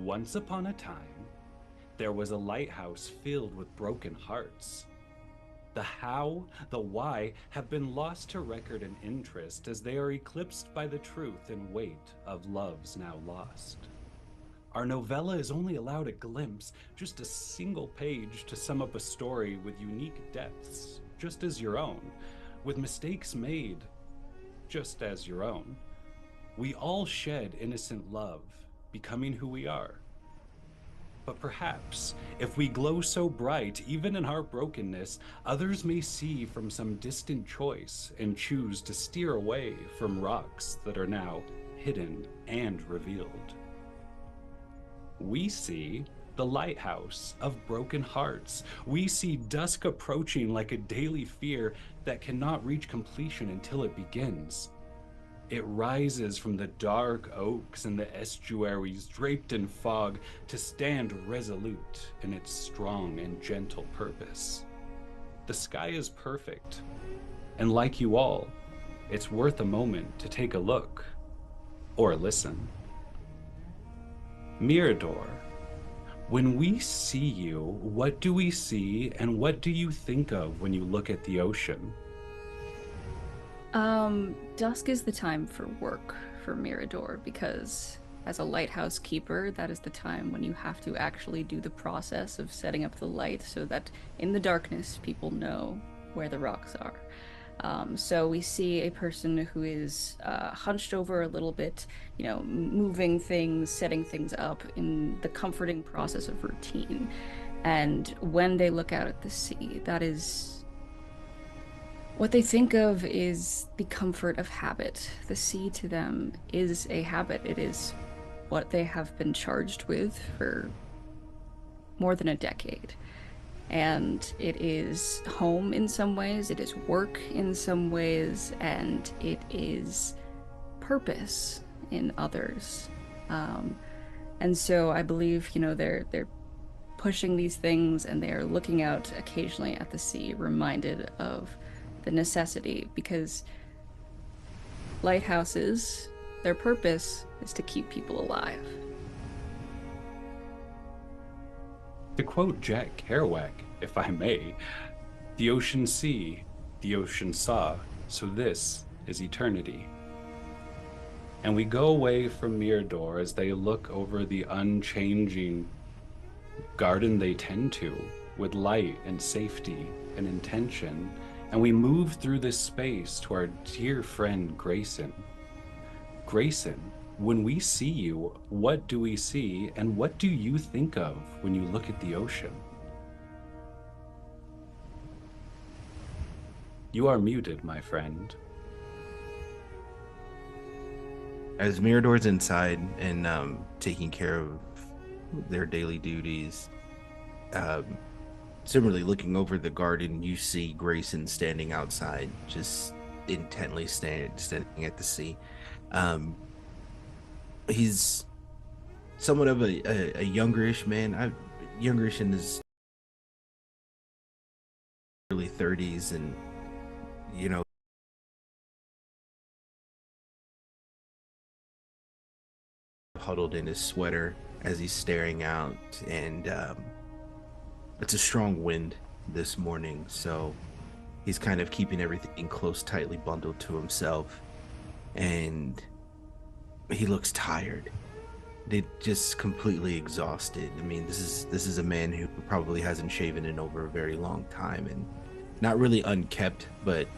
Once upon a time, there was a lighthouse filled with broken hearts. The how, the why have been lost to record and interest as they are eclipsed by the truth and weight of loves now lost. Our novella is only allowed a glimpse, just a single page to sum up a story with unique depths, just as your own, with mistakes made, just as your own. We all shed innocent love, becoming who we are. But perhaps, if we glow so bright, even in our brokenness, others may see from some distant choice and choose to steer away from rocks that are now hidden and revealed. We see the lighthouse of broken hearts. We see dusk approaching like a daily fear that cannot reach completion until it begins. It rises from the dark oaks and the estuaries draped in fog to stand resolute in its strong and gentle purpose. The sky is perfect, and like you all, it's worth a moment to take a look or listen. Mirador, when we see you, what do we see and what do you think of when you look at the ocean? Dusk is the time for work for Mirador because as a lighthouse keeper, that is the time when you have to actually do the process of setting up the light so that in the darkness people know where the rocks are. So we see a person who is hunched over a little bit, moving things, setting things up in the comforting process of routine. And when they look out at the sea, that is what they think of is the comfort of habit. The sea to them is a habit. It is what they have been charged with for more than a decade. And it is home in some ways, it is work in some ways, and it is purpose in others. Um, and so I believe, they're pushing these things and they are looking out occasionally at the sea, reminded of the necessity, because lighthouses, their purpose is to keep people alive. To quote Jack Kerouac, if I may, the ocean see, the ocean saw, so this is eternity. And we go away from Mirador as they look over the unchanging garden they tend to, with light and safety and intention, and we move through this space to our dear friend Grayson. Grayson, when we see you, what do we see, and what do you think of when you look at the ocean? You are muted, my friend. As Mirador's inside and taking care of their daily duties, um, similarly looking over the garden, you see Grayson standing outside, just intently standing at the sea. Um, he's somewhat of a youngerish man, youngerish in his early 30s, and you know, huddled in his sweater as he's staring out, and it's a strong wind this morning, so he's kind of keeping everything close, tightly bundled to himself, and he looks tired. They just completely exhausted. I mean, this is a man who probably hasn't shaven in over a very long time, and not really unkempt, but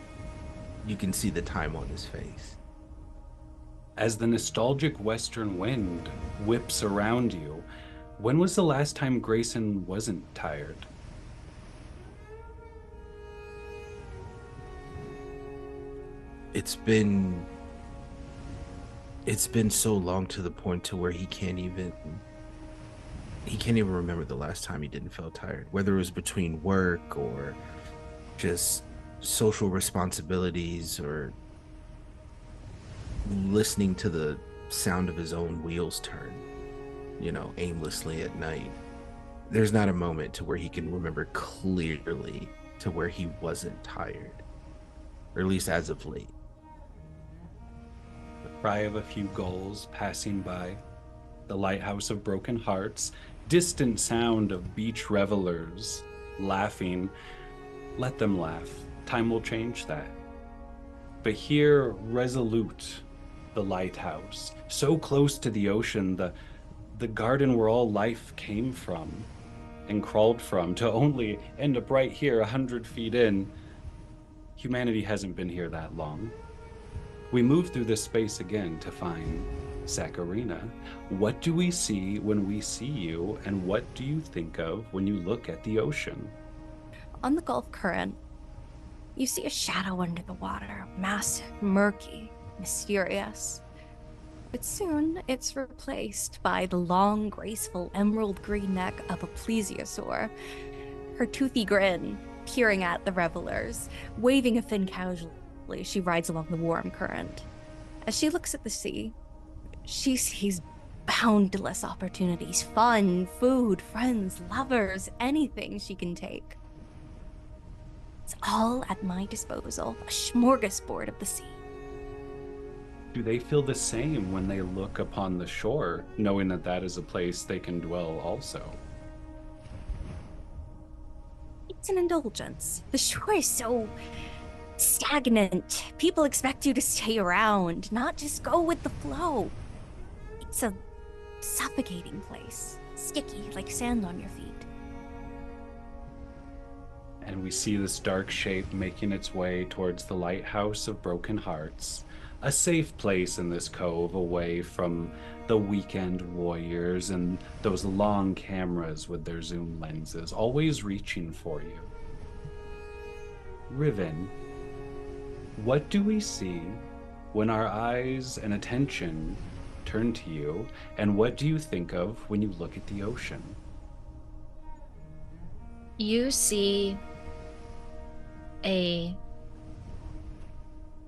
you can see the time on his face. As the nostalgic western wind whips around you, when was the last time Grayson wasn't tired? It's been it's been so long, to the point to where he can't even remember the last time he didn't feel tired, whether it was between work or just social responsibilities or listening to the sound of his own wheels turn, aimlessly at night. There's not a moment to where he can remember clearly to where he wasn't tired, or at least as of late. The cry of a few gulls passing by, The Lighthouse of Broken Hearts, distant sound of beach revelers laughing. Let them laugh. Time will change that. But here, resolute, the lighthouse, so close to the ocean, the garden where all life came from and crawled from, to only end up right here, 100 feet in. Humanity hasn't been here that long. We move through this space again to find Saccharina. What do we see when we see you, and what do you think of when you look at the ocean? On the Gulf Current, you see a shadow under the water, massive, murky, mysterious. But soon it's replaced by the long, graceful emerald green neck of a plesiosaur, her toothy grin peering at the revelers, waving a fin casually as she rides along the warm current. As she looks at the sea, she sees boundless opportunities, fun, food, friends, lovers, anything she can take. It's all at my disposal, a smorgasbord of the sea. Do they feel the same when they look upon the shore, knowing that that is a place they can dwell also? It's an indulgence. The shore is so stagnant. People expect you to stay around, not just go with the flow. It's a suffocating place, sticky like sand on your feet. And we see this dark shape making its way towards the Lighthouse of Broken Hearts, a safe place in this cove away from the weekend warriors and those long cameras with their zoom lenses, always reaching for you. Riven, what do we see when our eyes and attention turn to you, and what do you think of when you look at the ocean? You see a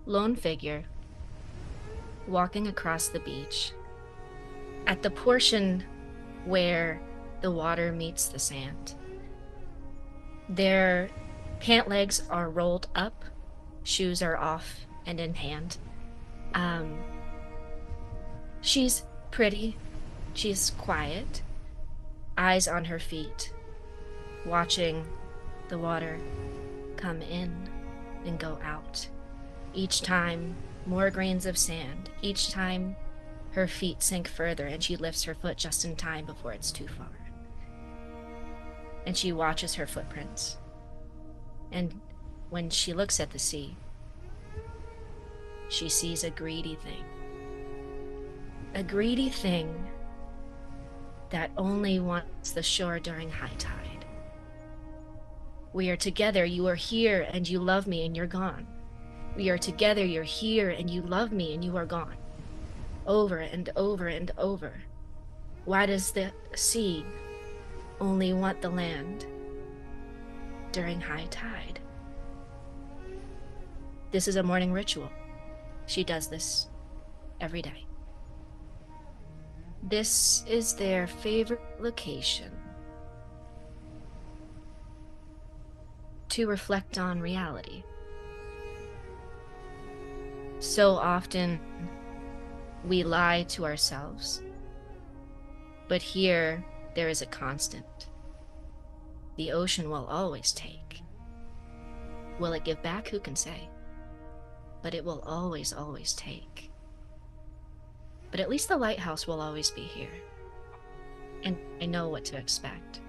lone figure walking across the beach at the portion where the water meets the sand. Their pant legs are rolled up, shoes are off and in hand. She's pretty, she's quiet, eyes on her feet, watching the water come in and go out. Each time, more grains of sand. Each time, her feet sink further and she lifts her foot just in time before it's too far. And she watches her footprints. And when she looks at the sea, she sees a greedy thing. A greedy thing that only wants the shore during high tide. We are together, you are here, and you love me, and you're gone. We are together, you're here, and you love me, and you are gone. Over and over and over. Why does the sea only want the land during high tide? This is a morning ritual. She does this every day. This is their favorite location to reflect on reality. So often we lie to ourselves, but here there is a constant. The ocean will always take. Will it give back? Who can say? But it will always, always take. But at least the lighthouse will always be here. And I know what to expect.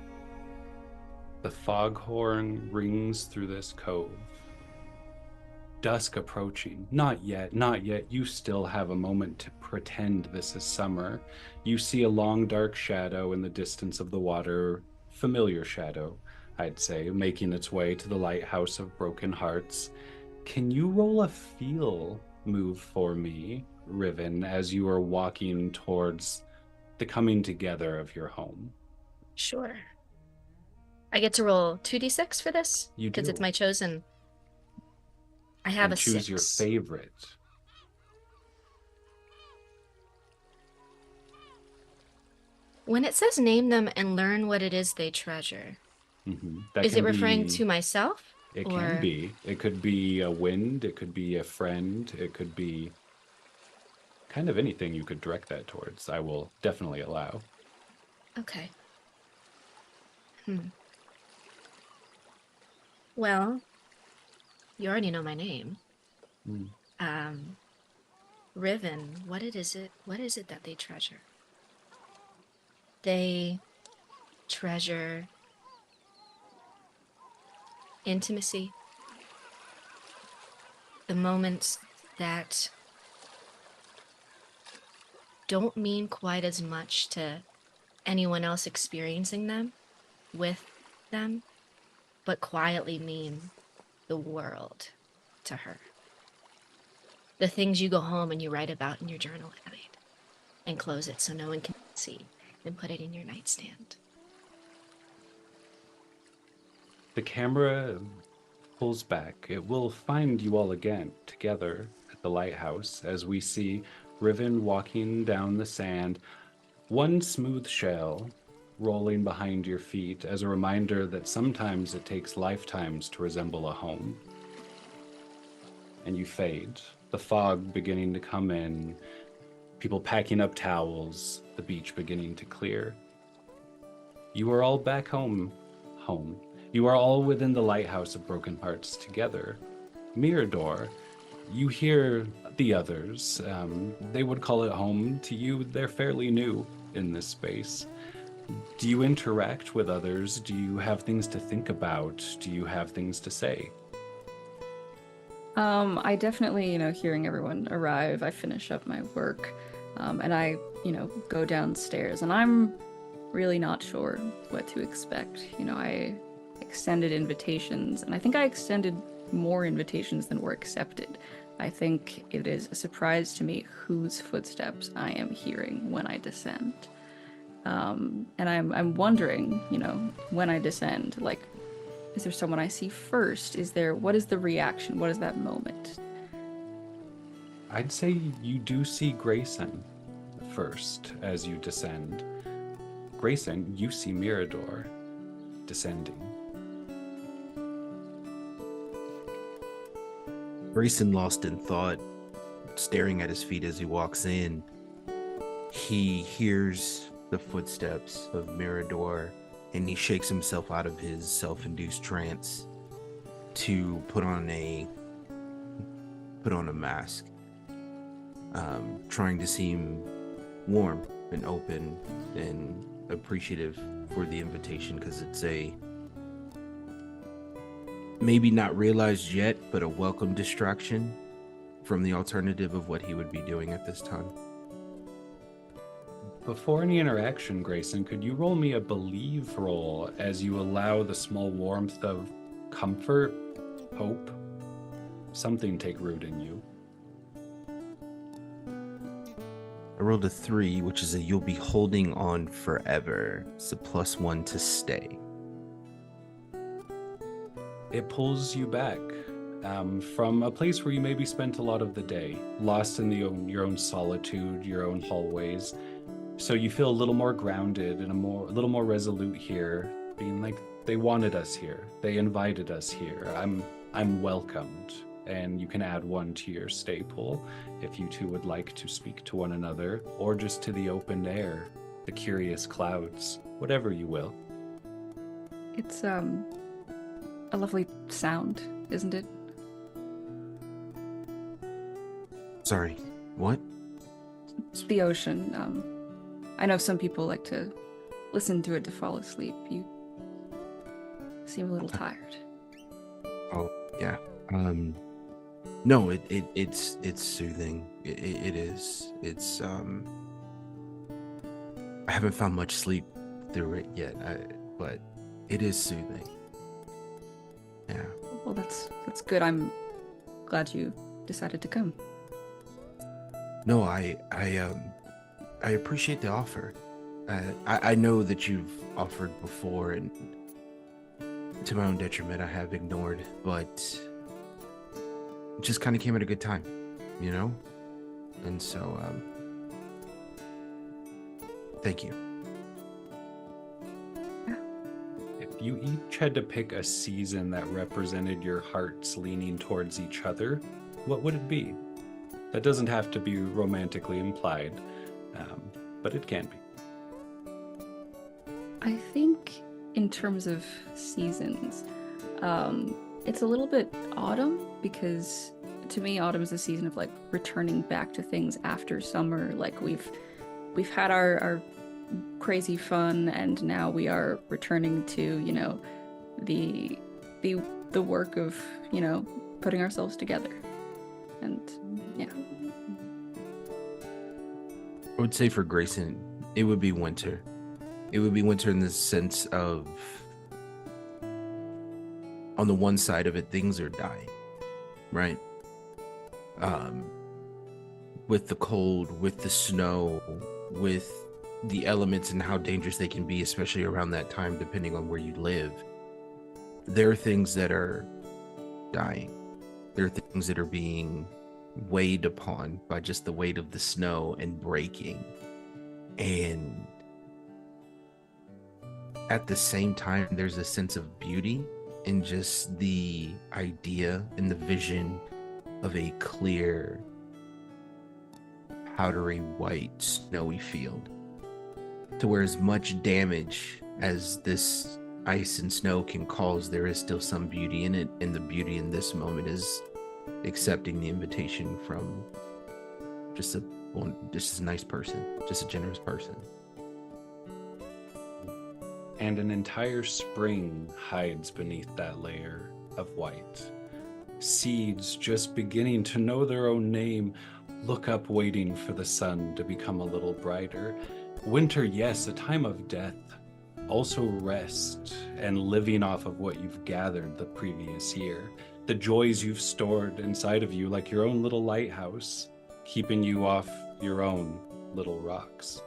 The foghorn rings through this cove. Dusk approaching. Not yet, not yet. You still have a moment to pretend this is summer. You see a long dark shadow in the distance of the water. Familiar shadow, I'd say, making its way to the Lighthouse of Broken Hearts. Can you roll a feel move for me, Riven, as you are walking towards the coming together of your home? Sure. I get to roll 2d6 for this? You do. Because it's my chosen. I have and a choose 6. your favorite. When it says name them and learn what it is they treasure, is it referring to myself? It can be. It could be a wind. It could be a friend. It could be kind of anything you could direct that towards, I will definitely allow. Okay. Well, you already know my name. Mm. Riven, what is it that they treasure? They treasure intimacy, the moments that don't mean quite as much to anyone else experiencing them with them, but quietly mean the world to her. The things you go home and you write about in your journal at night and close it so no one can see and put it in your nightstand. The camera pulls back. It will find you all again together at the lighthouse as we see Riven walking down the sand, one smooth shell rolling behind your feet as a reminder that sometimes it takes lifetimes to resemble a home. And you fade, the fog beginning to come in, people packing up towels, the beach beginning to clear. You are all back home. You are all within the lighthouse of Broken Hearts together. Mirador, you hear the others. They would call it home. To you, they're fairly new in this space. Do you interact with others? Do you have things to think about? Do you have things to say? I definitely, hearing everyone arrive, I finish up my work, and I, go downstairs, and I'm really not sure what to expect. I extended invitations, and I think I extended more invitations than were accepted. I think it is a surprise to me whose footsteps I am hearing when I descend. And I'm wondering, when I descend, like, is there someone I see first? What is the reaction? What is that moment? I'd say you do see Grayson first as you descend. Grayson, you see Mirador descending. Grayson, lost in thought, staring at his feet as he walks in, he hears the footsteps of Mirador, and he shakes himself out of his self-induced trance to put on a mask, trying to seem warm and open and appreciative for the invitation, because it's a maybe not realized yet, but a welcome distraction from the alternative of what he would be doing at this time. Before any interaction, Grayson, could you roll me a believe roll as you allow the small warmth of comfort, hope, something take root in you? I rolled a 3, which is you'll be holding on forever. It's a +1 to stay. It pulls you back from a place where you maybe spent a lot of the day, lost in your own solitude, your own hallways. So you feel a little more grounded and a little more resolute here, being like, they wanted us here. They invited us here. I'm welcomed. And you can add 1 to your stay pool if you two would like to speak to one another, or just to the open air, the curious clouds, whatever you will. It's a lovely sound, isn't it? Sorry, what? It's the ocean. I know some people like to listen to it to fall asleep. You seem a little tired. Oh, yeah. No, it's soothing. It is. It's I haven't found much sleep through it yet, but it is soothing. Yeah. Well, that's good. I'm glad you decided to come. No, I appreciate the offer. I know that you've offered before, and to my own detriment, I have ignored, but it just kind of came at a good time, And so, thank you. Yeah. If you each had to pick a season that represented your hearts leaning towards each other, what would it be? That doesn't have to be romantically implied, but it can be. I think in terms of seasons, it's a little bit autumn, because to me autumn is a season of like returning back to things after summer. Like we've had our crazy fun, and now we are returning to, you know, the work of, you know, putting ourselves together. And yeah. I would say for Grayson, it would be winter. It would be winter in the sense of, on the one side of it, things are dying, right? With the cold, with the snow, with the elements and how dangerous they can be, especially around that time, depending on where you live. There are things that are dying. There are things that are being weighed upon by just the weight of the snow and breaking. And at the same time, there's a sense of beauty in just the idea and the vision of a clear, powdery white, snowy field. To where as much damage as this ice and snow can cause, there is still some beauty in it, and the beauty in this moment is accepting the invitation from just a nice person, just a generous person. And an entire spring hides beneath that layer of white. Seeds just beginning to know their own name look up, waiting for the sun to become a little brighter. Winter, yes, a time of death. Also rest and living off of what you've gathered the previous year. The joys you've stored inside of you, like your own little lighthouse, keeping you off your own little rocks.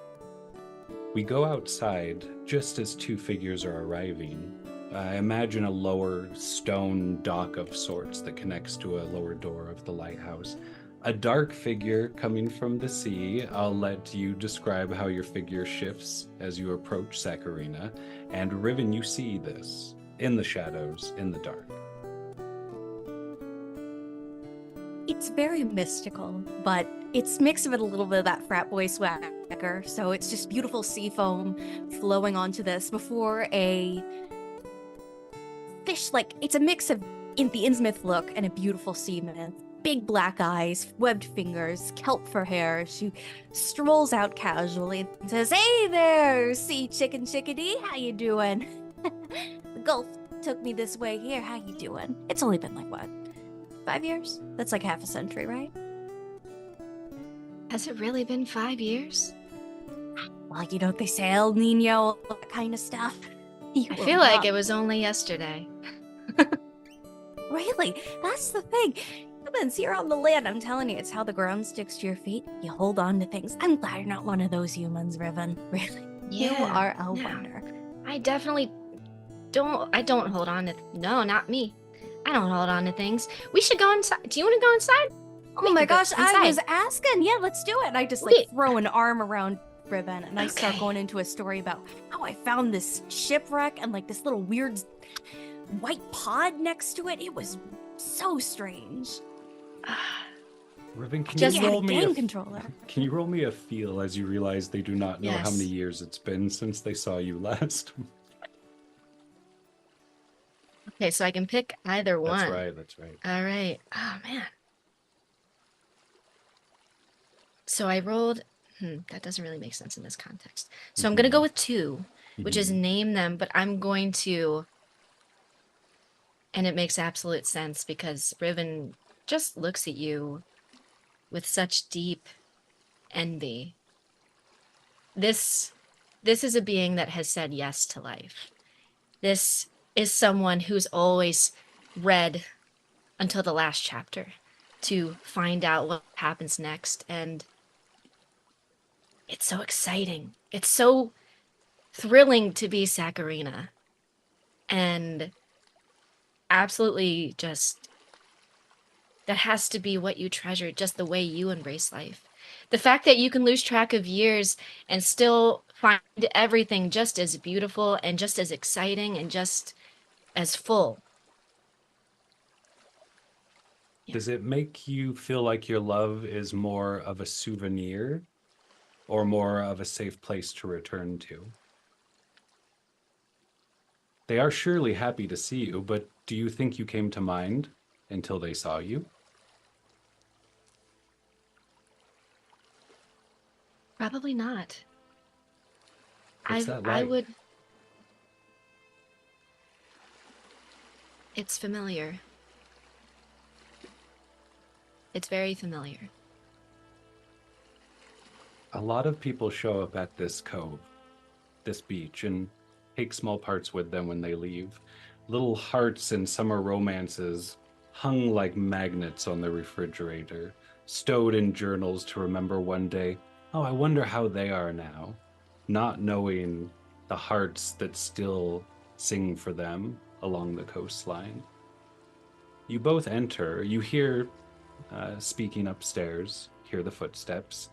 We go outside just as two figures are arriving. I imagine a lower stone dock of sorts that connects to a lower door of the lighthouse. A dark figure coming from the sea. I'll let you describe how your figure shifts as you approach Saccharina. And Riven, you see this in the shadows, in the dark. It's very mystical, but it's mixed with a little bit of that frat boy swagger. So it's just beautiful sea foam flowing onto this before a fish. Like, it's a mix of the Innsmouth look and a beautiful sea myth. Big black eyes, webbed fingers, kelp for hair. She strolls out casually and says, "Hey there, sea chicken chickadee, how you doing?" The Gulf took me this way here, how you doing? It's only been like, what, 5 years? That's like half a century, right? Has it really been 5 years? Well, you know, they say El Nino, all that kind of stuff. I feel like it was only yesterday. Really? That's the thing. Humans, you're on the land. I'm telling you, it's how the ground sticks to your feet. You hold on to things. I'm glad you're not one of those humans, Riven. Really. Yeah, You are a no. wonder. I definitely don't. I don't hold on to. No, not me. I don't hold on to things. We should go inside. Do you want to go inside? Oh my gosh, I was asking. Yeah, let's do it. And I just like Wait. throw an arm around Riven and I start Okay. going into a story about how I found this shipwreck and like this little weird white pod next to it. It was so strange. Riven, can Just you Yeah, roll the me game controller. Can you roll me a feel as you realize they do not know how Yes. many years it's been since they saw you last? Okay, so I can pick either one. That's right. All right. Oh man. So I rolled. That doesn't really make sense in this context. So I'm gonna go with 2, which is name them, but I'm going to. And it makes absolute sense because Riven just looks at you with such deep envy. This is a being that has said yes to life. This is someone who's always read until the last chapter to find out what happens next, and it's so exciting. It's so thrilling to be Saccharina. And absolutely just that has to be what you treasure, just the way you embrace life. The fact that you can lose track of years and still find everything just as beautiful and just as exciting and just as full. Yeah. Does it make you feel like your love is more of a souvenir or more of a safe place to return to? They are surely happy to see you, but do you think you came to mind until they saw you? Probably not. What's that I like? would. It's familiar. It's very familiar. A lot of people show up at this cove, this beach, and take small parts with them when they leave. Little hearts and summer romances hung like magnets on the refrigerator, stowed in journals to remember one day, oh, I wonder how they are now, not knowing the hearts that still sing for them along the coastline. You both enter, you hear speaking upstairs, hear the footsteps.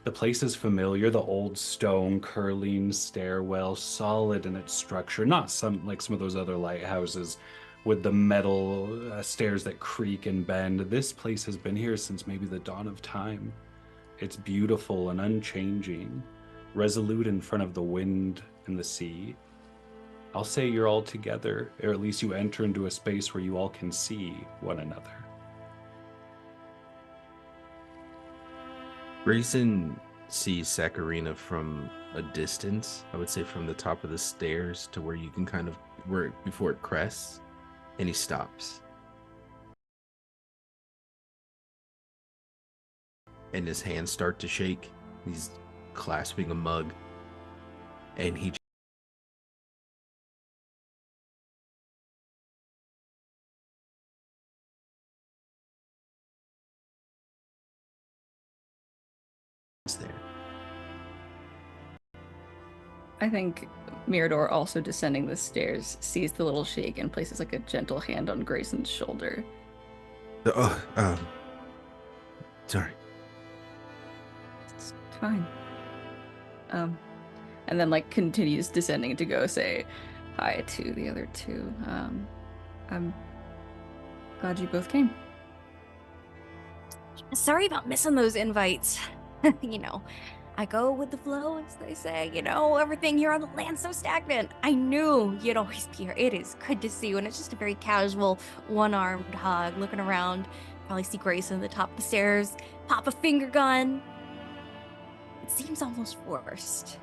The place is familiar, the old stone curling stairwell, solid in its structure, not some like some of those other lighthouses with the metal stairs that creak and bend. This place has been here since maybe the dawn of time. It's beautiful and unchanging, resolute in front of the wind and the sea. I'll say you're all together, or at least you enter into a space where you all can see one another. Grayson sees Saccharina from a distance. I would say from the top of the stairs to where you can kind of where before it crests, and he stops. And his hands start to shake. He's clasping a mug, and he just there. I think Mirador, also descending the stairs, sees the little shake and places like a gentle hand on Grayson's shoulder. Oh, sorry. It's fine. And then like continues descending to go say hi to the other two. I'm glad you both came. Sorry about missing those invites. You know, I go with the flow, as they say. You know, everything here on the land's so stagnant. I knew you'd always be here. It is good to see you. And it's just a very casual, one-armed hug, looking around. Probably see Grayson at the top of the stairs, pop a finger gun. It seems almost forced.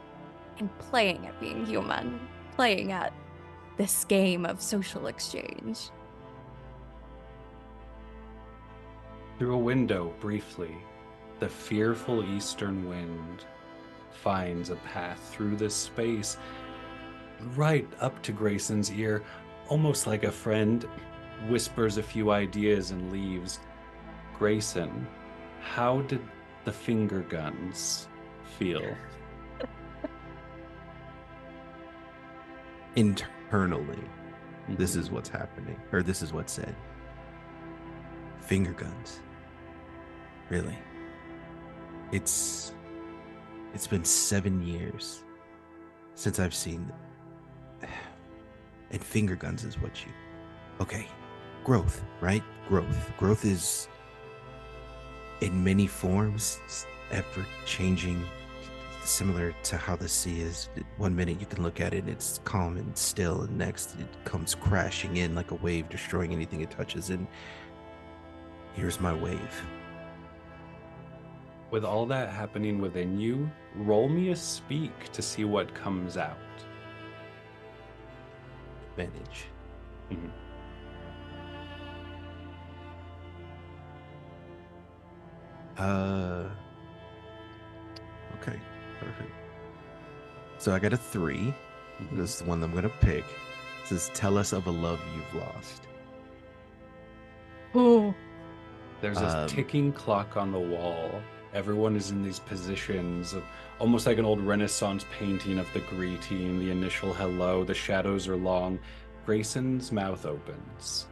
And playing at being human, playing at this game of social exchange. Through a window, briefly, the fearful eastern wind finds a path through this space, right up to Grayson's ear, almost like a friend, whispers a few ideas and leaves. Grayson, how did the finger guns feel? Internally, this is what's happening, or this is what's said. Finger guns. Really? It's been 7 years since I've seen them. And finger guns is what you... Okay, growth, right? Growth is in many forms, ever changing, similar to how the sea is. 1 minute you can look at it and it's calm and still, and next it comes crashing in like a wave, destroying anything it touches. And here's my wave. With all that happening within you, roll me a speak to see what comes out. Advantage. Mhm. Okay, perfect. So I got a 3. Mhm. This is the one that I'm gonna pick. It says, "Tell us of a love you've lost." Oh. There's a ticking clock on the wall. Everyone is in these positions of almost like an old Renaissance painting of the greeting, the initial hello. The shadows are long. Grayson's mouth opens.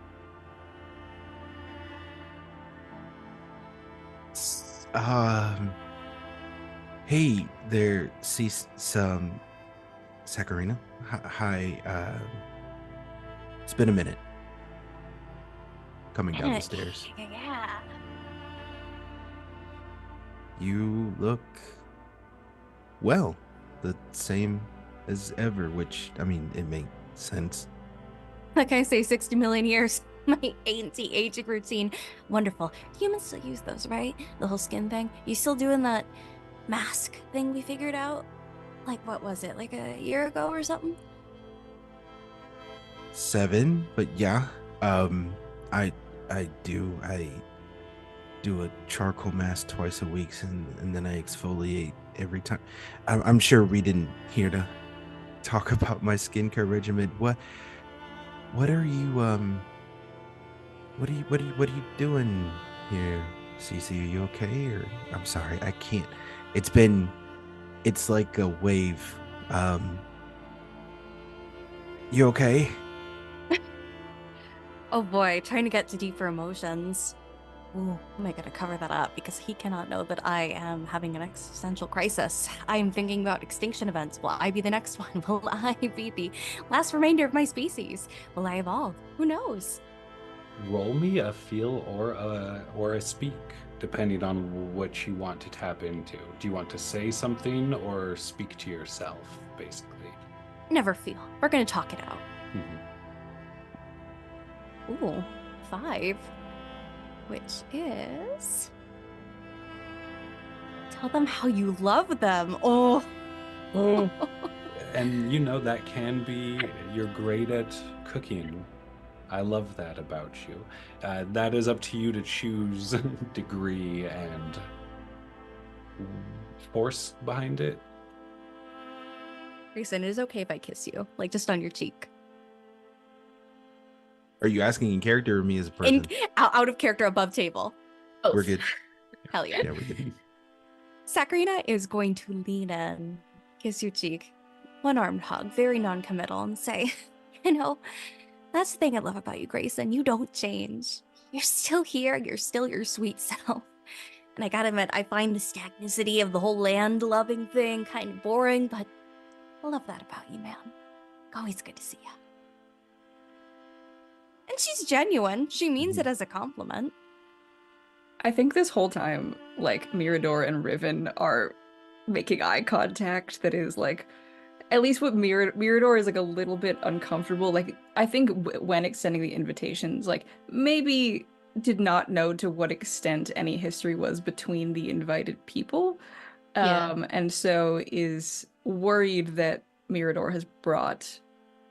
Hey there, some Saccharina. Hi, it's been a minute. coming down the stairs. Yeah. You look, well, the same as ever, which, I mean, it makes sense. Like I say, 60 million years. My anti-aging routine. Wonderful. Humans still use those, right? The whole skin thing. You still doing that mask thing we figured out? Like, what was it? Like a year ago or something? 7, but yeah. I do a charcoal mask twice a week, and then I exfoliate every time. I'm sure we didn't here to talk about my skincare regimen. What are you what are you doing here, Cece? Are you okay? Or I'm sorry, I can't. It's like a wave. You okay? Oh boy, trying to get to deeper emotions. Ooh, am I gonna cover that up? Because he cannot know that I am having an existential crisis. I am thinking about extinction events. Will I be the next one? Will I be the last remainder of my species? Will I evolve? Who knows? Roll me a feel or a speak, depending on what you want to tap into. Do you want to say something or speak to yourself, basically? Never feel. We're gonna talk it out. Mhm. Ooh, 5. Which is... Tell them how you love them. Oh. And you know that can be, you're great at cooking. I love that about you. That is up to you to choose degree and force behind it. Grayson, it is okay if I kiss you. Like, just on your cheek. Are you asking in character or me as a person? Out of character, above table. Both. We're good. Hell yeah. Yeah, we're good. Sakurina is going to lean in, kiss your cheek, one-armed hug, very non-committal, and say, you know, that's the thing I love about you, Grayson. You don't change. You're still here. You're still your sweet self. And I gotta admit, I find the stagnicity of the whole land-loving thing kind of boring, but I love that about you, man. Always good to see you. And she's genuine. She means it as a compliment. I think this whole time, like, Mirador and Riven are making eye contact that is, like, at least with Mirador is, like, a little bit uncomfortable. Like, I think when extending the invitations, like, maybe did not know to what extent any history was between the invited people. Yeah. And so is worried that Mirador has brought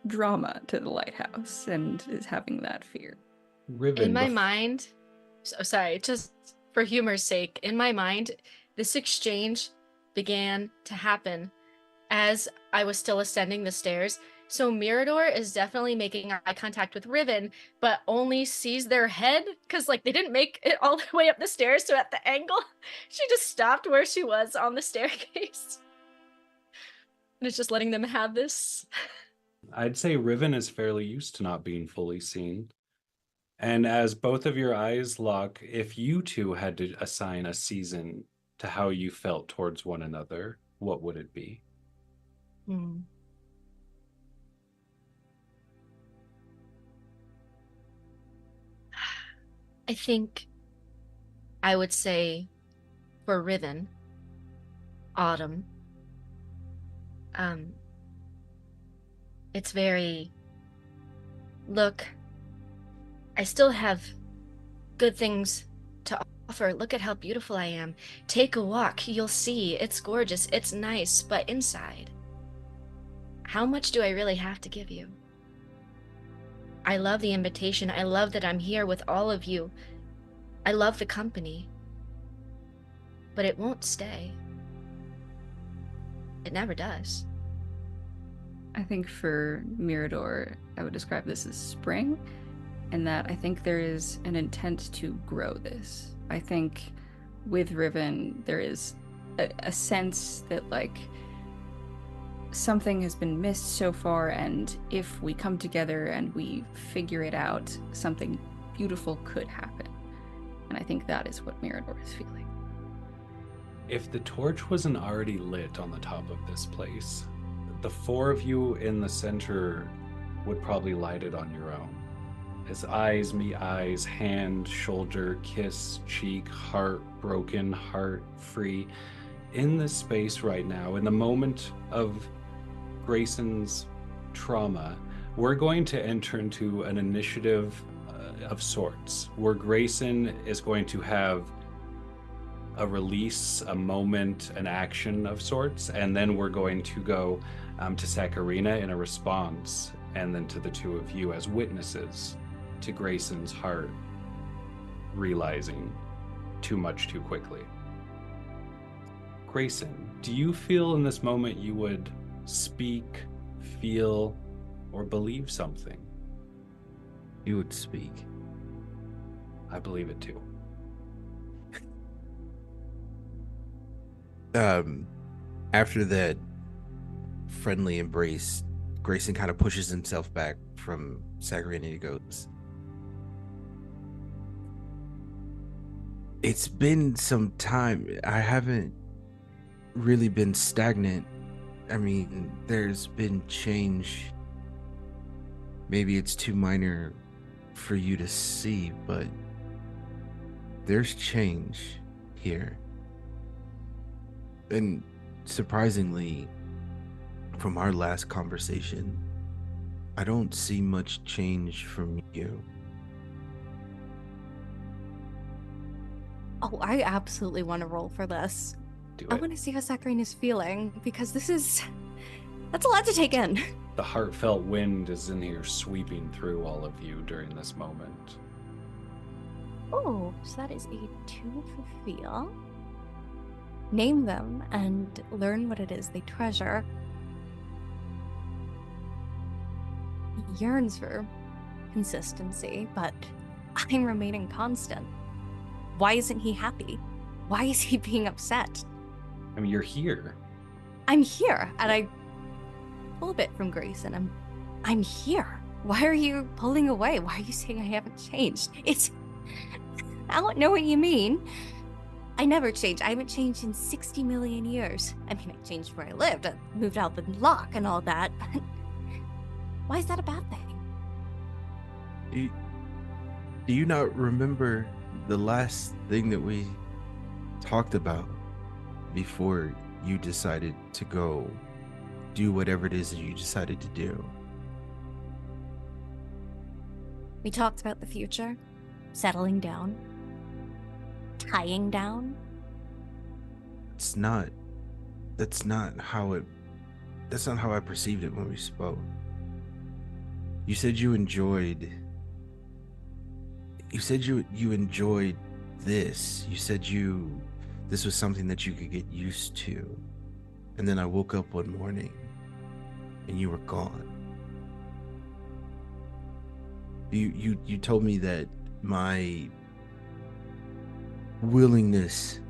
drama to the lighthouse and is having that fear. Riven, In my mind, so sorry, just for humor's sake, in my mind, this exchange began to happen as I was still ascending the stairs. So Mirador is definitely making eye contact with Riven, but only sees their head because, like, they didn't make it all the way up the stairs. So at the angle, she just stopped where she was on the staircase. And it's just letting them have this. I'd say Riven is fairly used to not being fully seen. And as both of your eyes lock, if you two had to assign a season to how you felt towards one another, what would it be? I think I would say for Riven, autumn. It's very, look, I still have good things to offer. Look at how beautiful I am. Take a walk, you'll see. It's gorgeous, it's nice, but inside, how much do I really have to give you? I love the invitation. I love that I'm here with all of you. I love the company. But it won't stay. It never does. I think for Mirador, I would describe this as spring, and that I think there is an intent to grow this. I think with Riven, there is a sense that, like, something has been missed so far, and if we come together and we figure it out, something beautiful could happen. And I think that is what Mirador is feeling. If the torch wasn't already lit on the top of this place, the 4 of you in the center would probably light it on your own. As eyes meet eyes, hand, shoulder, kiss, cheek, heart broken, heart free. In this space right now, in the moment of Grayson's trauma, we're going to enter into an initiative of sorts where Grayson is going to have a release, a moment, an action of sorts, and then we're going to go to Sakarina in a response, and then to the two of you as witnesses to Grayson's heart realizing too much too quickly. Grayson, do you feel in this moment you would speak, feel, or believe something? You would speak. I believe it too. After that friendly embrace, Grayson kind of pushes himself back from Sagarine and he goes, "It's been some time. I haven't really been stagnant. I mean, there's been change. Maybe it's too minor for you to see, but there's change here. And surprisingly, from our last conversation, I don't see much change from you." Oh, I absolutely want to roll for this. Do I it. want to see how Saccharine is feeling, because that's a lot to take in. The heartfelt wind is in here sweeping through all of you during this moment. Oh, so that is a 2 for feel. Name them and learn what it is they treasure. He yearns for consistency, but I'm remaining constant. Why isn't he happy? Why is he being upset? I mean, you're here. I'm here, and I pull a bit from Grayson. I'm here. Why are you pulling away? Why are you saying I haven't changed? I don't know what you mean. I never changed. I haven't changed in 60 million years. I mean, I changed where I lived. I moved out the lock and all that. But why is that a bad thing? Do you not remember the last thing that we talked about before you decided to go do whatever it is that you decided to do? We talked about the future, settling down, tying down. That's not how I perceived it when we spoke. You said you enjoyed this. You said this was something that you could get used to. And then I woke up one morning and you were gone. You told me that my willingness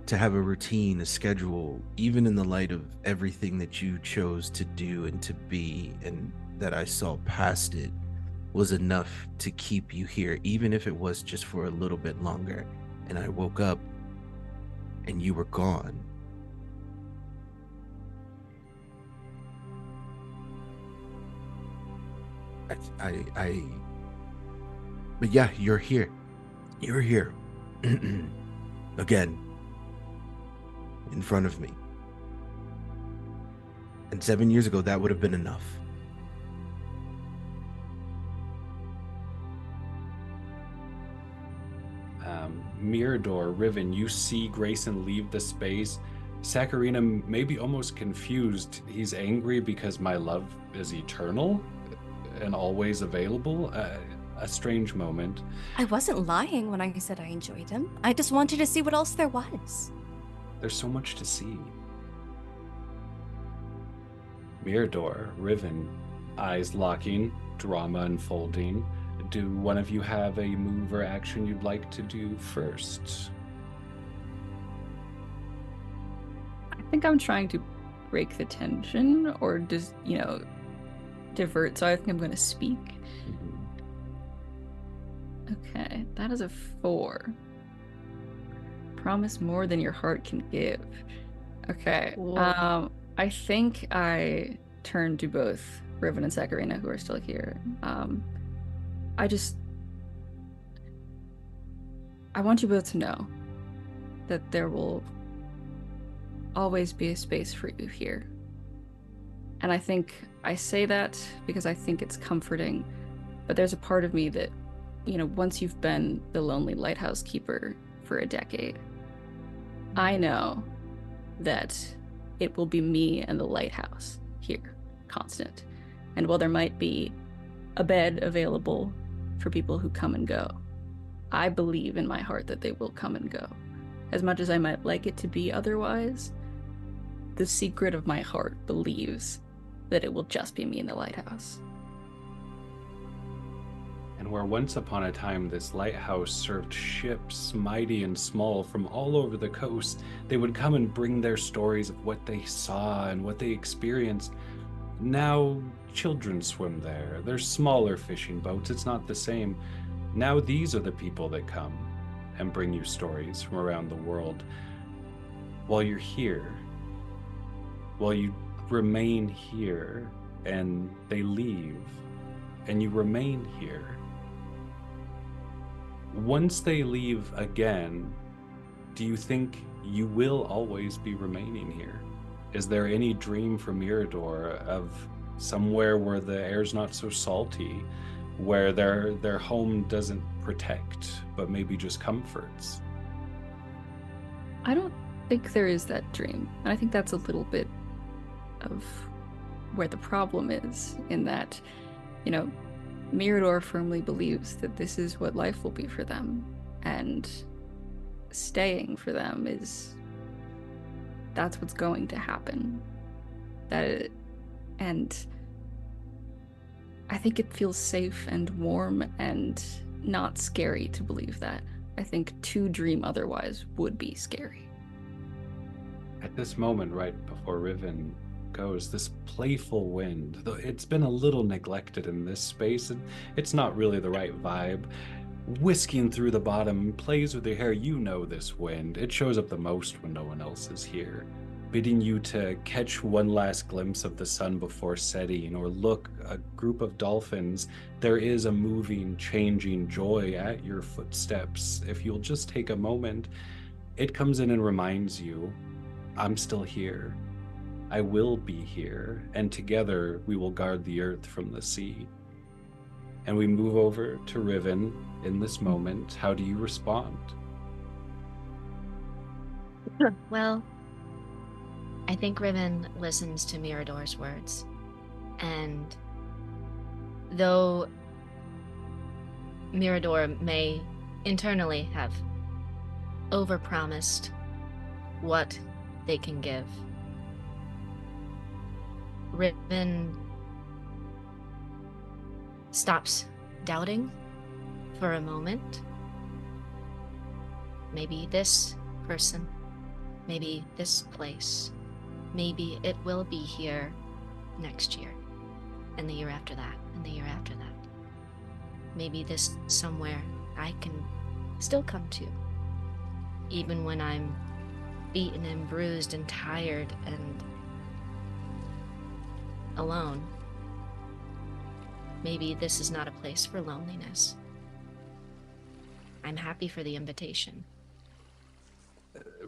to have a routine, a schedule, even in the light of everything that you chose to do and to be, and that I saw past it, was enough to keep you here, even if it was just for a little bit longer. And I woke up and you were gone. But yeah, you're here. You're here. Again. In front of me. And 7 years ago, that would have been enough. Mirador, Riven, you see Grayson leave the space. Saccharina may be almost confused. He's angry because my love is eternal and always available. A strange moment. I wasn't lying when I said I enjoyed him. I just wanted to see what else there was. There's so much to see. Mirador, Riven, eyes locking, drama unfolding. Do one of you have a move or action you'd like to do first? I think I'm trying to break the tension or just, divert, so I think I'm going to speak. Okay, that is a 4. Promise more than your heart can give. Okay, I think I turn to both Riven and Saccharina, who are still here. I want you both to know that there will always be a space for you here. And I think I say that because I think it's comforting, but there's a part of me that, once you've been the lonely lighthouse keeper for a decade, I know that it will be me and the lighthouse here, constant. And while there might be a bed available for people who come and go, I believe in my heart that they will come and go. As much as I might like it to be otherwise, the secret of my heart believes that it will just be me in the lighthouse. And where once upon a time this lighthouse served ships, mighty and small, from all over the coast, they would come and bring their stories of what they saw and what they experienced. Now children swim there. There's smaller fishing boats. It's not the same. Now these are the people that come and bring you stories from around the world. While you're here, while you remain here, and they leave, and you remain here. Once they leave again, do you think you will always be remaining here? Is there any dream for Mirador of somewhere where the air's not so salty, where their home doesn't protect, but maybe just comforts? I don't think there is that dream. And I think that's a little bit of where the problem is, in that, Mirador firmly believes that this is what life will be for them, and staying for them that's what's going to happen. And I think it feels safe and warm and not scary to believe that. I think to dream otherwise would be scary. At this moment, right before Riven goes, this playful wind, though it's been a little neglected in this space, and it's not really the right vibe, whisking through the bottom, plays with your hair. You know this wind. It shows up the most when no one else is here, bidding you to catch one last glimpse of the sun before setting, or look, a group of dolphins. There is a moving, changing joy at your footsteps. If you'll just take a moment, it comes in and reminds you, I'm still here. I will be here, and together we will guard the earth from the sea. And we move over to Riven in this moment. How do you respond? Well, I think Riven listens to Mirador's words. And though Mirador may internally have overpromised what they can give, Riven stops doubting for a moment. Maybe this person, maybe this place, maybe it will be here next year, and the year after that, and the year after that. Maybe this somewhere I can still come to, even when I'm beaten and bruised and tired and alone. Maybe this is not a place for loneliness. I'm happy for the invitation.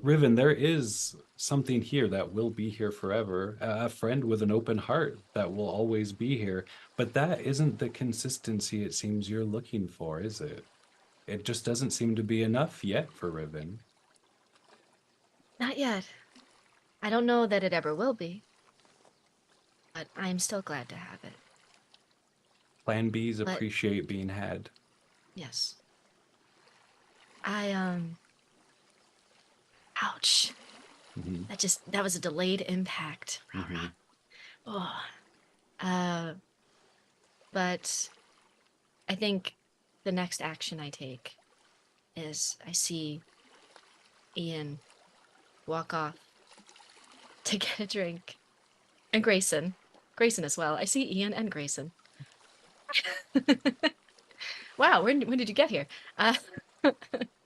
Riven, there is something here that will be here forever. A friend with an open heart that will always be here. But that isn't the consistency it seems you're looking for, is it? It just doesn't seem to be enough yet for Riven. Not yet. I don't know that it ever will be. But I am still glad to have it. Plan Bs appreciate being had. Yes. Ouch. Mm-hmm. That was a delayed impact. Mm-hmm. Oh. But I think the next action I take is I see Ian walk off to get a drink. And Grayson as well. I see Ian and Grayson. Wow, when did you get here?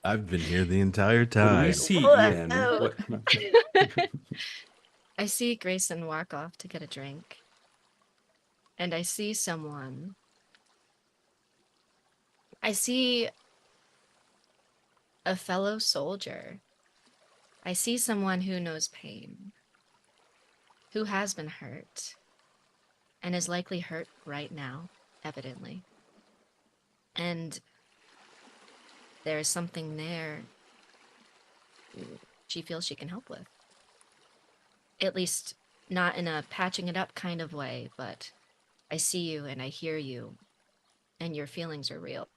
I've been here the entire When time. we see Whoa. Ian, I see Grayson walk off to get a drink. And I see someone I see a fellow soldier. I see someone who knows pain, who has been hurt, and is likely hurt right now, evidently. And there is something there she feels she can help with. At least not in a patching it up kind of way, but I see you and I hear you, and your feelings are real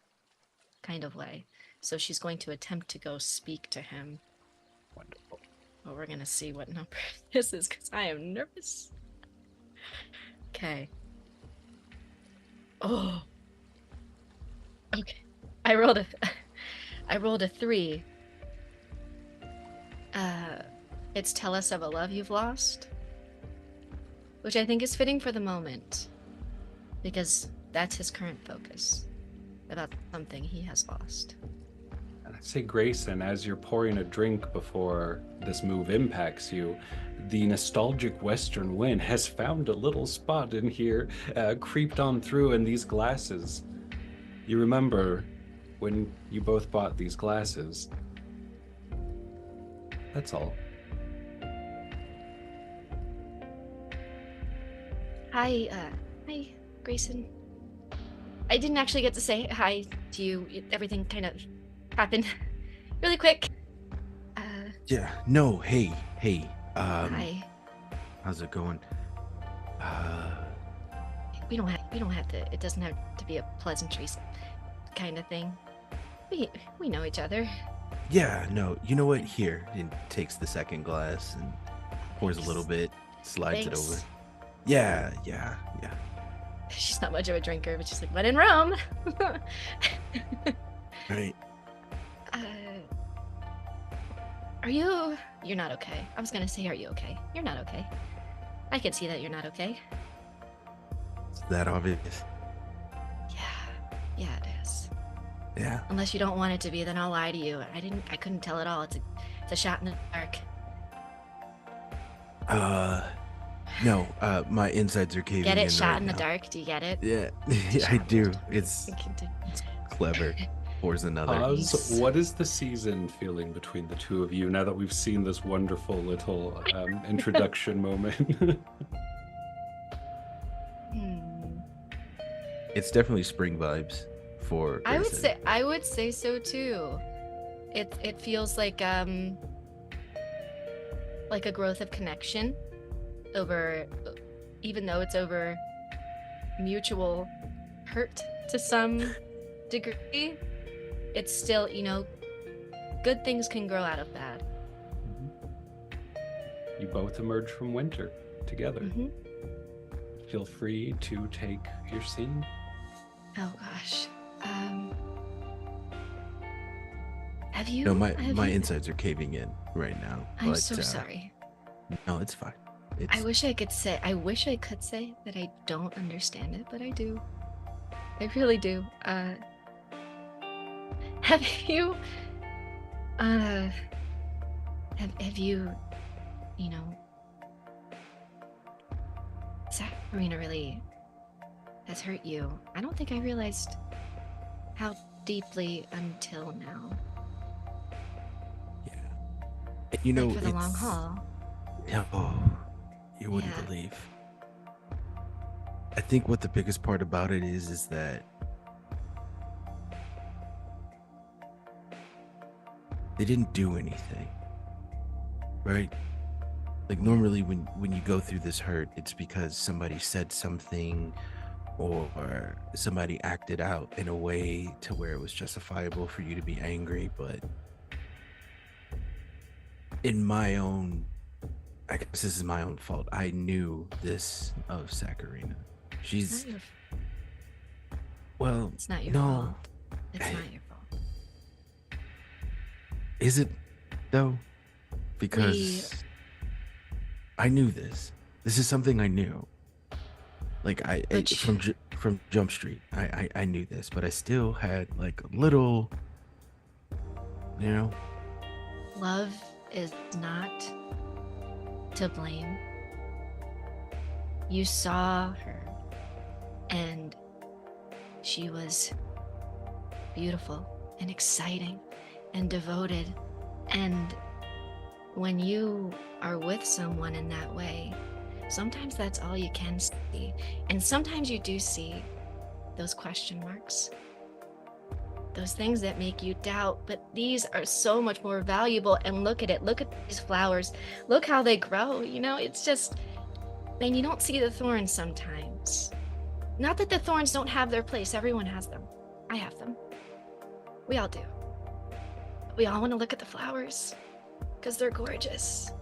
kind of way. So she's going to attempt to go speak to him. Wonderful. Well, we're gonna see what number this is because I am nervous. Okay. Oh. Okay. I rolled a 3. It's tell us of a love you've lost, which I think is fitting for the moment, because that's his current focus, about something he has lost. And I say, Grayson, as you're pouring a drink before this move impacts you, the nostalgic western wind has found a little spot in here, creeped on through in these glasses. You remember when you both bought these glasses. That's all. Hi, Grayson. I didn't actually get to say hi to you. Everything kind of happened really quick. Yeah. No. Hey. Hi. How's it going? We don't have to. It doesn't have to be a pleasantry kind of thing. We know each other. Yeah. No. You know what? Here, and takes the second glass and pours a little bit, slides it over. Yeah. She's not much of a drinker, but she's like, "When in Rome." Right. Are you? You're not okay. I was gonna say, are you okay? You're not okay. I can see that you're not okay. Is that obvious? Yeah, it is. Yeah. Unless you don't want it to be, then I'll lie to you. I couldn't tell at all. It's a shot in the dark. No. My insides are caving in. Get it? Shot right in the now. dark. Do you get it? Yeah. I do. It's clever. Pours another. Oz, what is the season feeling between the two of you now that we've seen this wonderful little introduction moment? It's definitely spring vibes for Grayson. I would say so too. It feels like a growth of connection over, even though it's over mutual hurt to some degree. It's still, good things can grow out of bad. You both emerge from winter together. Mm-hmm. Feel free to take your scene. Oh gosh. Have you? No, my insides are caving in right now. I'm so sorry. No, it's fine. I wish I could say that I don't understand it, but I do. I really do. Have you Sabrina really has hurt you. I don't think I realized how deeply until now. Yeah. For the long haul. Yeah. Oh, you wouldn't believe. I think what the biggest part about it is that they didn't do anything, right? Like normally when you go through this hurt, it's because somebody said something or somebody acted out in a way to where it was justifiable for you to be angry. But in my own, I guess this is my own fault, I knew this of Saccharina. She's well, it's not your no, fault. It's not your fault. Is it though? Because I knew this. This is something I knew. Like from Jump Street, I knew this, but I still had like a little, Love is not to blame. You saw her, and she was beautiful and exciting and devoted. And when you are with someone in that way, sometimes that's all you can see. And sometimes you do see those question marks, those things that make you doubt, but these are so much more valuable. And look at it. Look at these flowers. Look how they grow. It's just, and you don't see the thorns sometimes. Not that the thorns don't have their place. Everyone has them. I have them. We all do. We all want to look at the flowers because they're gorgeous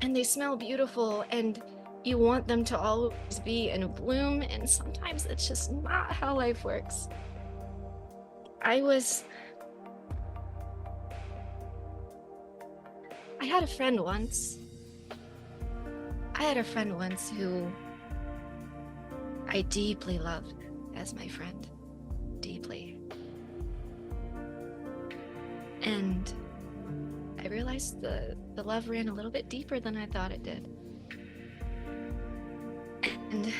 and they smell beautiful, and you want them to always be in bloom, and sometimes it's just not how life works. I had a friend once. Who I deeply loved as my friend. Deeply. And I realized the love ran a little bit deeper than I thought it did. And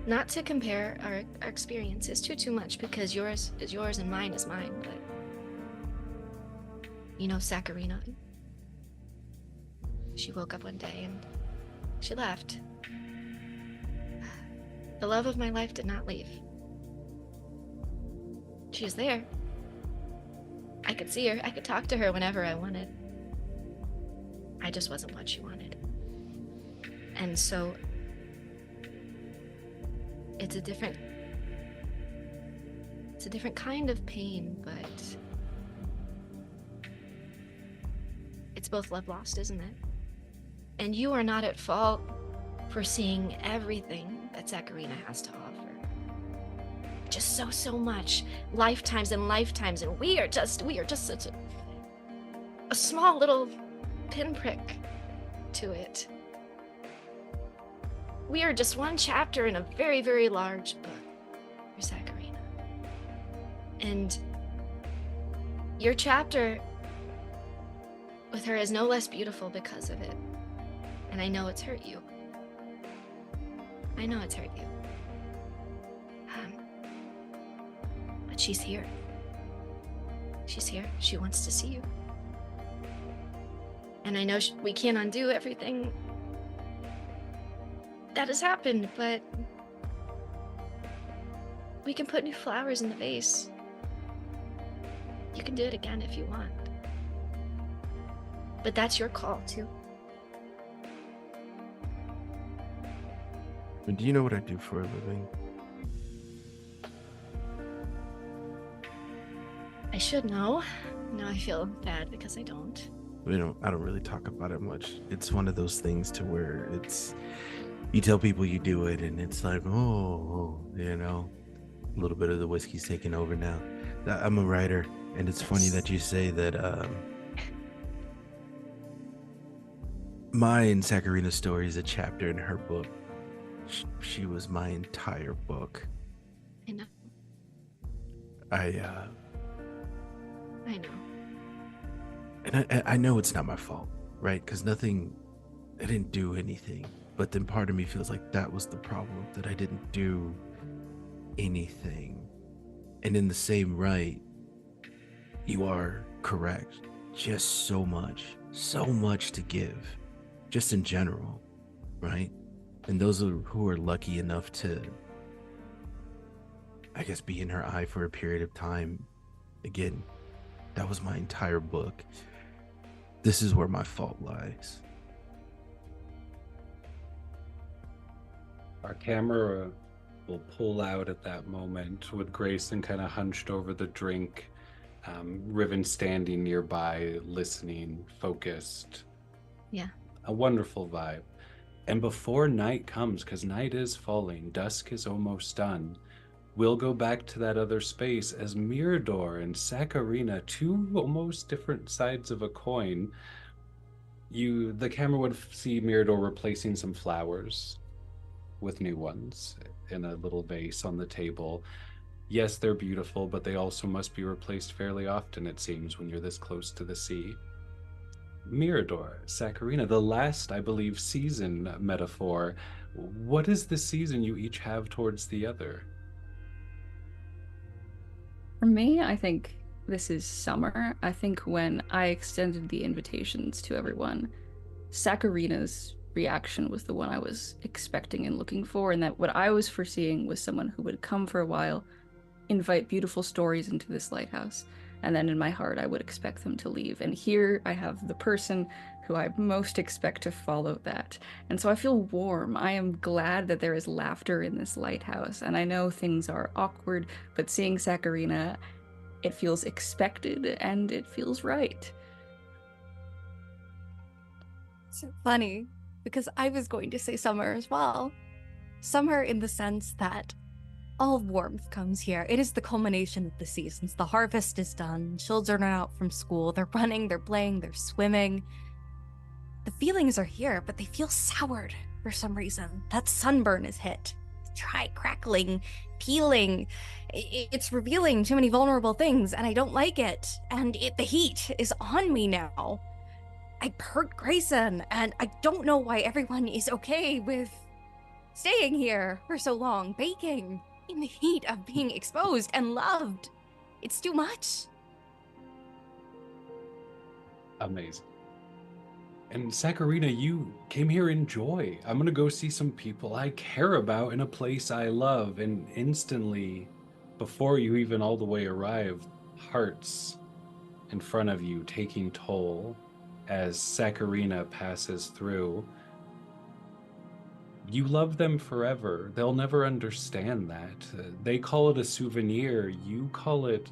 not to compare our experiences too much, because yours is yours and mine is mine, but Saccharina, she woke up one day and she left. The love of my life did not leave. She was there. I could see her. I could talk to her whenever I wanted. I just wasn't what she wanted. And so it's a different kind of pain, but it's both love lost, isn't it? And you are not at fault for seeing everything that Saccharina has to offer. Just so much, lifetimes and lifetimes, and we are just such a small little pinprick to it. We are just one chapter in a very, very large book for Saccharina. And your chapter with her is no less beautiful because of it. And I know it's hurt you. But she's here. She wants to see you. And I know we can't undo everything that has happened, but we can put new flowers in the vase. You can do it again if you want. But that's your call, too. Do you know what I do for a living? I should know. Now I feel bad because I don't. I don't really talk about it much. It's one of those things to where you tell people you do it and it's like, a little bit of the whiskey's taking over now. I'm a writer, and it's funny that you say that my and Saccharina's story is a chapter in her book. She was my entire book. I know. I know. And I know it's not my fault, right? Because I didn't do anything. But then part of me feels like that was the problem, that I didn't do anything. And in the same right, you are correct. Just so much to give, just in general, right? And those who are lucky enough to, I guess, be in her eye for a period of time, again, that was my entire book. This is where my fault lies. Our camera will pull out at that moment with Grayson kind of hunched over the drink, Riven standing nearby, listening, focused. Yeah. A wonderful vibe. And before night comes, because night is falling, dusk is almost done, we'll go back to that other space as Mirador and Saccharina, two almost different sides of a coin. The camera would see Mirador replacing some flowers with new ones in a little vase on the table. Yes, they're beautiful, but they also must be replaced fairly often, it seems, when you're this close to the sea. Mirador, Saccharina, the last, I believe, season metaphor. What is the season you each have towards the other? For me, I think this is summer. I think when I extended the invitations to everyone, Saccharina's reaction was the one I was expecting and looking for, and that what I was foreseeing was someone who would come for a while, invite beautiful stories into this lighthouse, and then in my heart I would expect them to leave. And here I have the person who I most expect to follow that. And so I feel warm. I am glad that there is laughter in this lighthouse, and I know things are awkward, but seeing Saccharina, it feels expected and it feels right. So funny, because I was going to say summer as well. Summer in the sense that all warmth comes here. It is the culmination of the seasons. The harvest is done. Children are out from school. They're running, they're playing, they're swimming. The feelings are here, but they feel soured for some reason. That sunburn is hit. Dry, crackling, peeling. It's revealing too many vulnerable things, and I don't like it. And the heat is on me now. I hurt Grayson, and I don't know why everyone is okay with staying here for so long, baking in the heat of being exposed and loved. It's too much. Amazing. And Saccharina, you came here in joy. I'm gonna go see some people I care about in a place I love, and instantly, before you even all the way arrived, hearts in front of you taking toll as Saccharina passes through. You love them forever. They'll never understand that. They call it a souvenir. You call it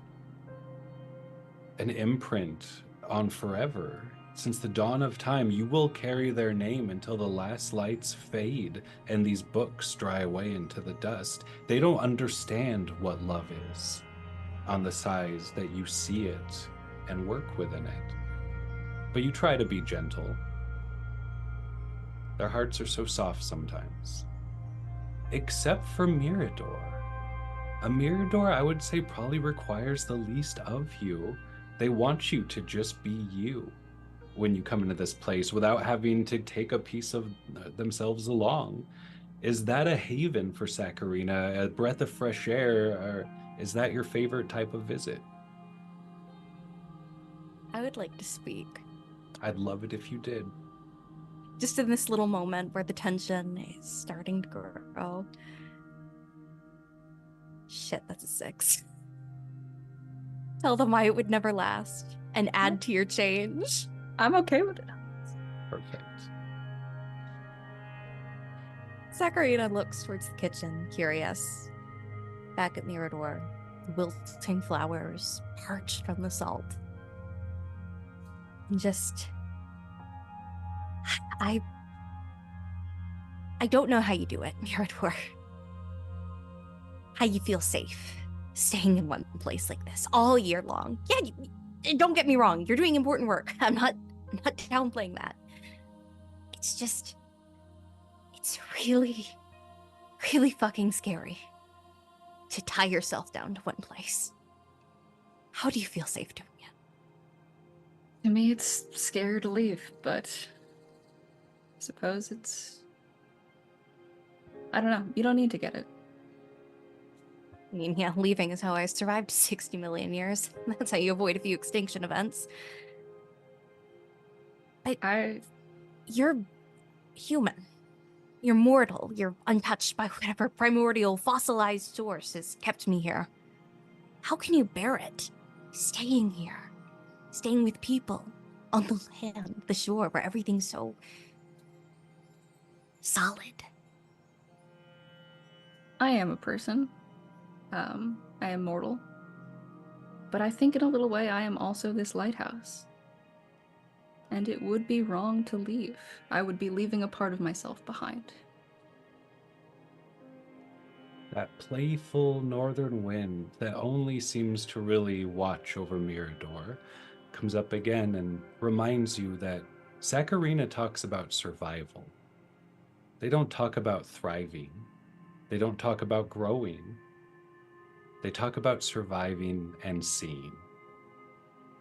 an imprint on forever. Since the dawn of time, you will carry their name until the last lights fade and these books dry away into the dust. They don't understand what love is on the size that you see it and work within it. But you try to be gentle. Their hearts are so soft sometimes. Except for Mirador. A Mirador, I would say, probably requires the least of you. They want you to just be you when you come into this place without having to take a piece of themselves along. Is that a haven for Saccharina, a breath of fresh air, or is that your favorite type of visit? I would like to speak. I'd love it if you did. Just in this little moment where the tension is starting to grow. Shit, that's a 6. Tell them why it would never last and add to your change. I'm okay with it. Perfect. Saccharina looks towards the kitchen, curious. Back at Mirador, the wilting flowers, parched from the salt. And just... I don't know how you do it, Mirador. How you feel safe staying in one place like this all year long. Yeah, don't get me wrong, you're doing important work. I'm not downplaying that. It's just, it's really, really fucking scary to tie yourself down to one place. How do you feel safe doing it? To me, it's scary to leave, but I suppose it's... I don't know. You don't need to get it. I mean, yeah, leaving is how I survived 60 million years. That's how you avoid a few extinction events. But you're human. You're mortal. You're untouched by whatever primordial fossilized source has kept me here. How can you bear it? Staying here. Staying with people. On the land, the shore, where everything's so... solid. I am a person. I am mortal. But I think in a little way I am also this lighthouse. And it would be wrong to leave. I would be leaving a part of myself behind. That playful northern wind that only seems to really watch over Mirador comes up again and reminds you that Saccharina talks about survival. They don't talk about thriving. They don't talk about growing. They talk about surviving and seeing.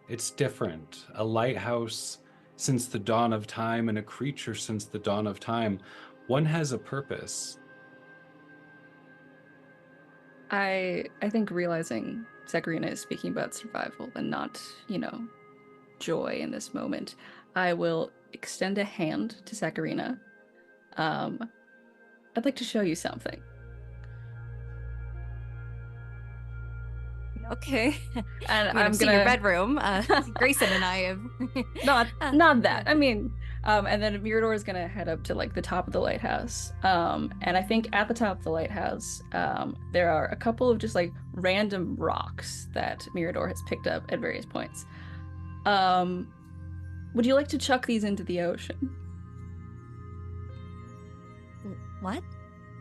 It's different. A lighthouse since the dawn of time and a creature since the dawn of time. One has a purpose. I think realizing Sakurina is speaking about survival and not, joy in this moment, I will extend a hand to Sakurina. I'd like to show you something. Okay. And I mean, I'm I've seen your gonna bedroom. Grayson and I have. not that. I mean, and then Mirador is gonna head up to like the top of the lighthouse. And I think at the top of the lighthouse, there are a couple of just like random rocks that Mirador has picked up at various points. Would you like to chuck these into the ocean? What?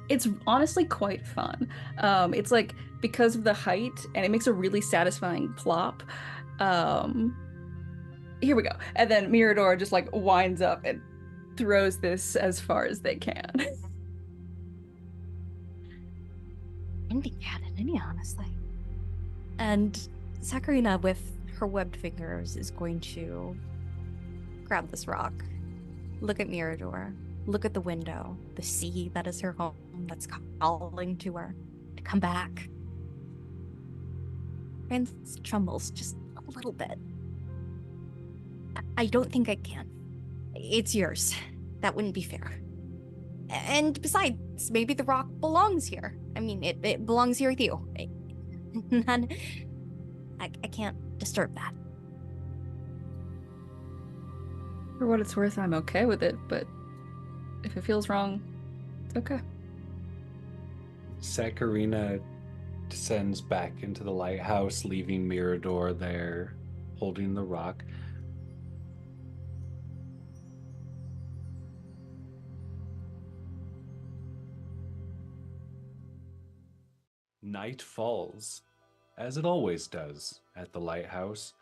It's honestly quite fun. It's like because of the height, and it makes a really satisfying plop. Here we go. And then Mirador just like winds up and throws this as far as they can. I didn't think you had it in you, honestly. And Sakurina, with her webbed fingers, is going to grab this rock, look at Mirador, look at the window, the sea that is her home that's calling to her to come back. And trembles just a little bit. I don't think I can. It's yours. That wouldn't be fair. And besides, maybe the rock belongs here. I mean, it belongs here with you. I can't disturb that. For what it's worth, I'm okay with it, but if it feels wrong, it's okay. Sakurina descends back into the lighthouse, leaving Mirador there, holding the rock. Night falls, as it always does at the lighthouse.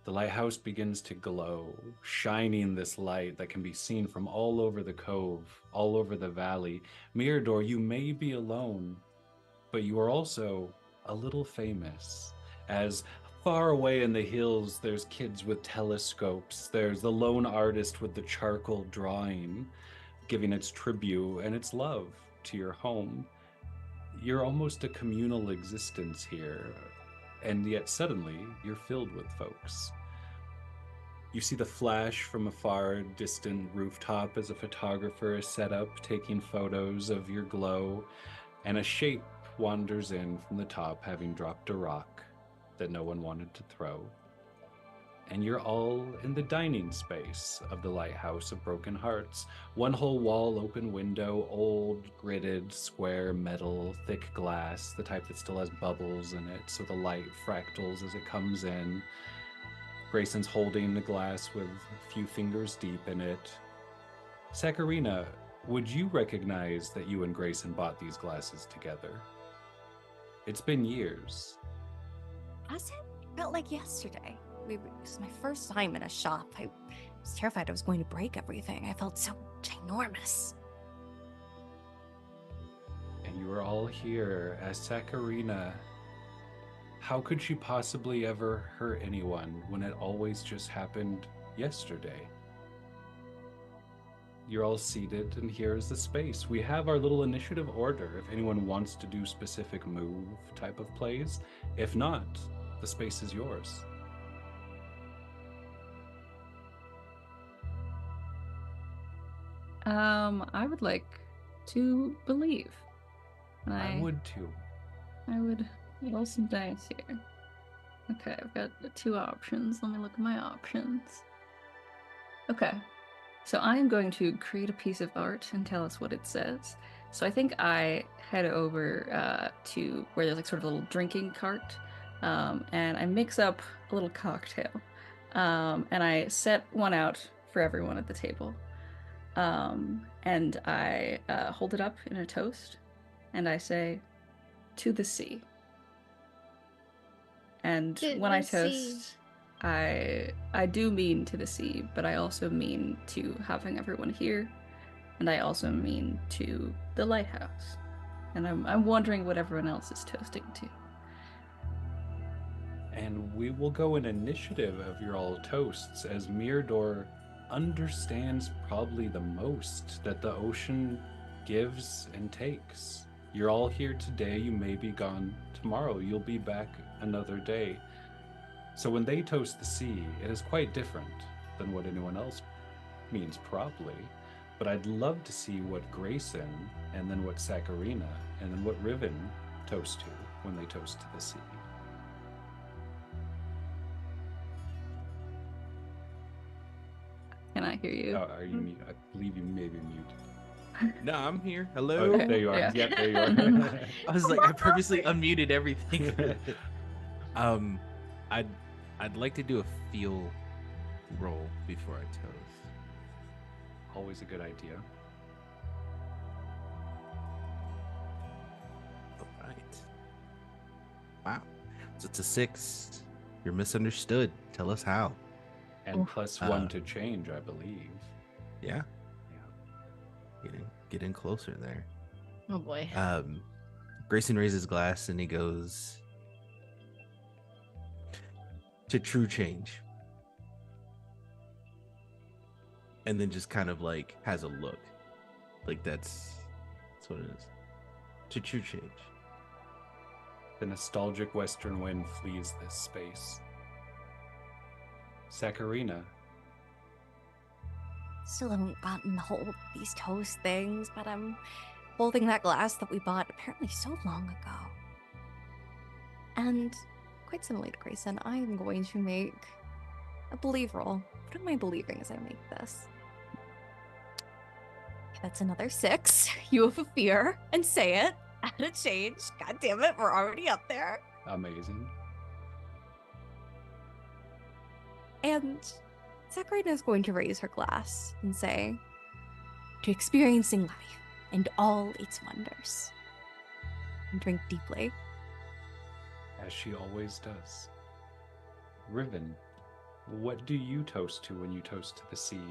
The lighthouse begins to glow, shining this light that can be seen from all over the cove, all over the valley. Mirador, you may be alone, but you are also a little famous, as far away in the hills there's kids with telescopes, there's the lone artist with the charcoal drawing, giving its tribute and its love to your home. You're almost a communal existence here, and yet suddenly you're filled with folks. You see the flash from a far distant rooftop as a photographer is set up taking photos of your glow, and a shape wanders in from the top, having dropped a rock that no one wanted to throw. And you're all in the dining space of the Lighthouse of Broken Hearts. One whole wall, open window, old, gridded, square metal, thick glass, the type that still has bubbles in it, so the light fractals as it comes in. Grayson's holding the glass with a few fingers deep in it. Sakurina, would you recognize that you and Grayson bought these glasses together? It's been years. Has it? It felt like yesterday. It was my first time in a shop. I was terrified I was going to break everything. I felt so ginormous. And you are all here as Sakurina. How could she possibly ever hurt anyone when it always just happened yesterday? You're all seated, and here is the space. We have our little initiative order if anyone wants to do specific move type of plays. If not, the space is yours. I would like to believe. I would too. I would roll some dice here. Okay, I've got 2 options. Let me look at my options. Okay, so I am going to create a piece of art and tell us what it says. So I think I head over to where there's like sort of a little drinking cart, and I mix up a little cocktail, and I set one out for everyone at the table. And I hold it up in a toast, and I say, "To the sea." And when I toast, I do mean to the sea, but I also mean to having everyone here, and I also mean to the lighthouse. And I'm wondering what everyone else is toasting to. And we will go in initiative of your all toasts, as Mirador understands probably the most that the ocean gives and takes. You're all here today, you may be gone tomorrow, you'll be back another day. So when they toast the sea, it is quite different than what anyone else means, probably. But I'd love to see what Grayson, and then what Saccharina, and then what Riven toast to when they toast to the sea. Can I hear you? Oh, are you mute? I believe you may be mute. No, I'm here. Hello. Oh, there you are. Yeah. Yep, there you are. I was like, I purposely unmuted everything. I'd like to do a feel roll before I toast. Always a good idea. All right. Wow. So it's a 6. You're misunderstood. Tell us how. And +1 to change, I believe. Yeah. Yeah. Getting closer there. Oh boy. Grayson raises his glass and he goes, to true change. And then just kind of like has a look. Like that's what it is. To true change. The nostalgic western wind flees this space. Saccharina, Still haven't gotten the whole these toast things, but I'm holding that glass that we bought apparently so long ago. And quite similarly to Grayson, I am going to make a believe roll. What am I believing as I make this? That's another 6. You have a fear and say it. Add a change. God damn it, we're already up there. amazing. And Saccharina is going to raise her glass and say, to experiencing life and all its wonders. And drink deeply. As she always does. Riven, what do you toast to when you toast to the sea?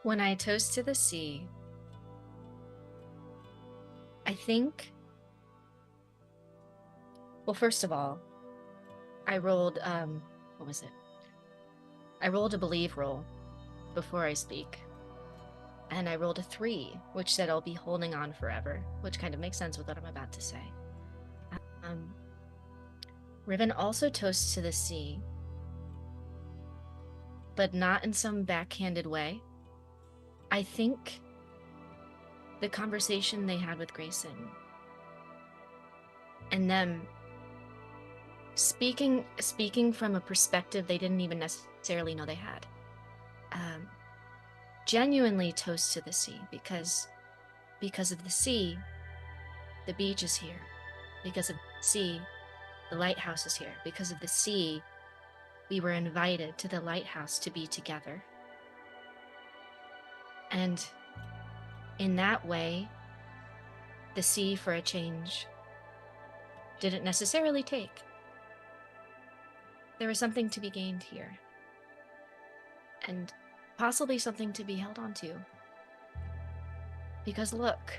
When I toast to the sea, I think. Well, first of all, I rolled, what was it? I rolled a believe roll before I speak. And I rolled a 3, which said I'll be holding on forever, which kind of makes sense with what I'm about to say. Riven also toasts to the sea, but not in some backhanded way. I think the conversation they had with Grayson and them speaking from a perspective they didn't even necessarily know they had, genuinely toast to the sea because of the sea, the beach is here. Because of the sea, the lighthouse is here. Because of the sea, we were invited to the lighthouse to be together. And in that way, the sea for a change didn't necessarily take. There was something to be gained here. And possibly something to be held on to. Because look,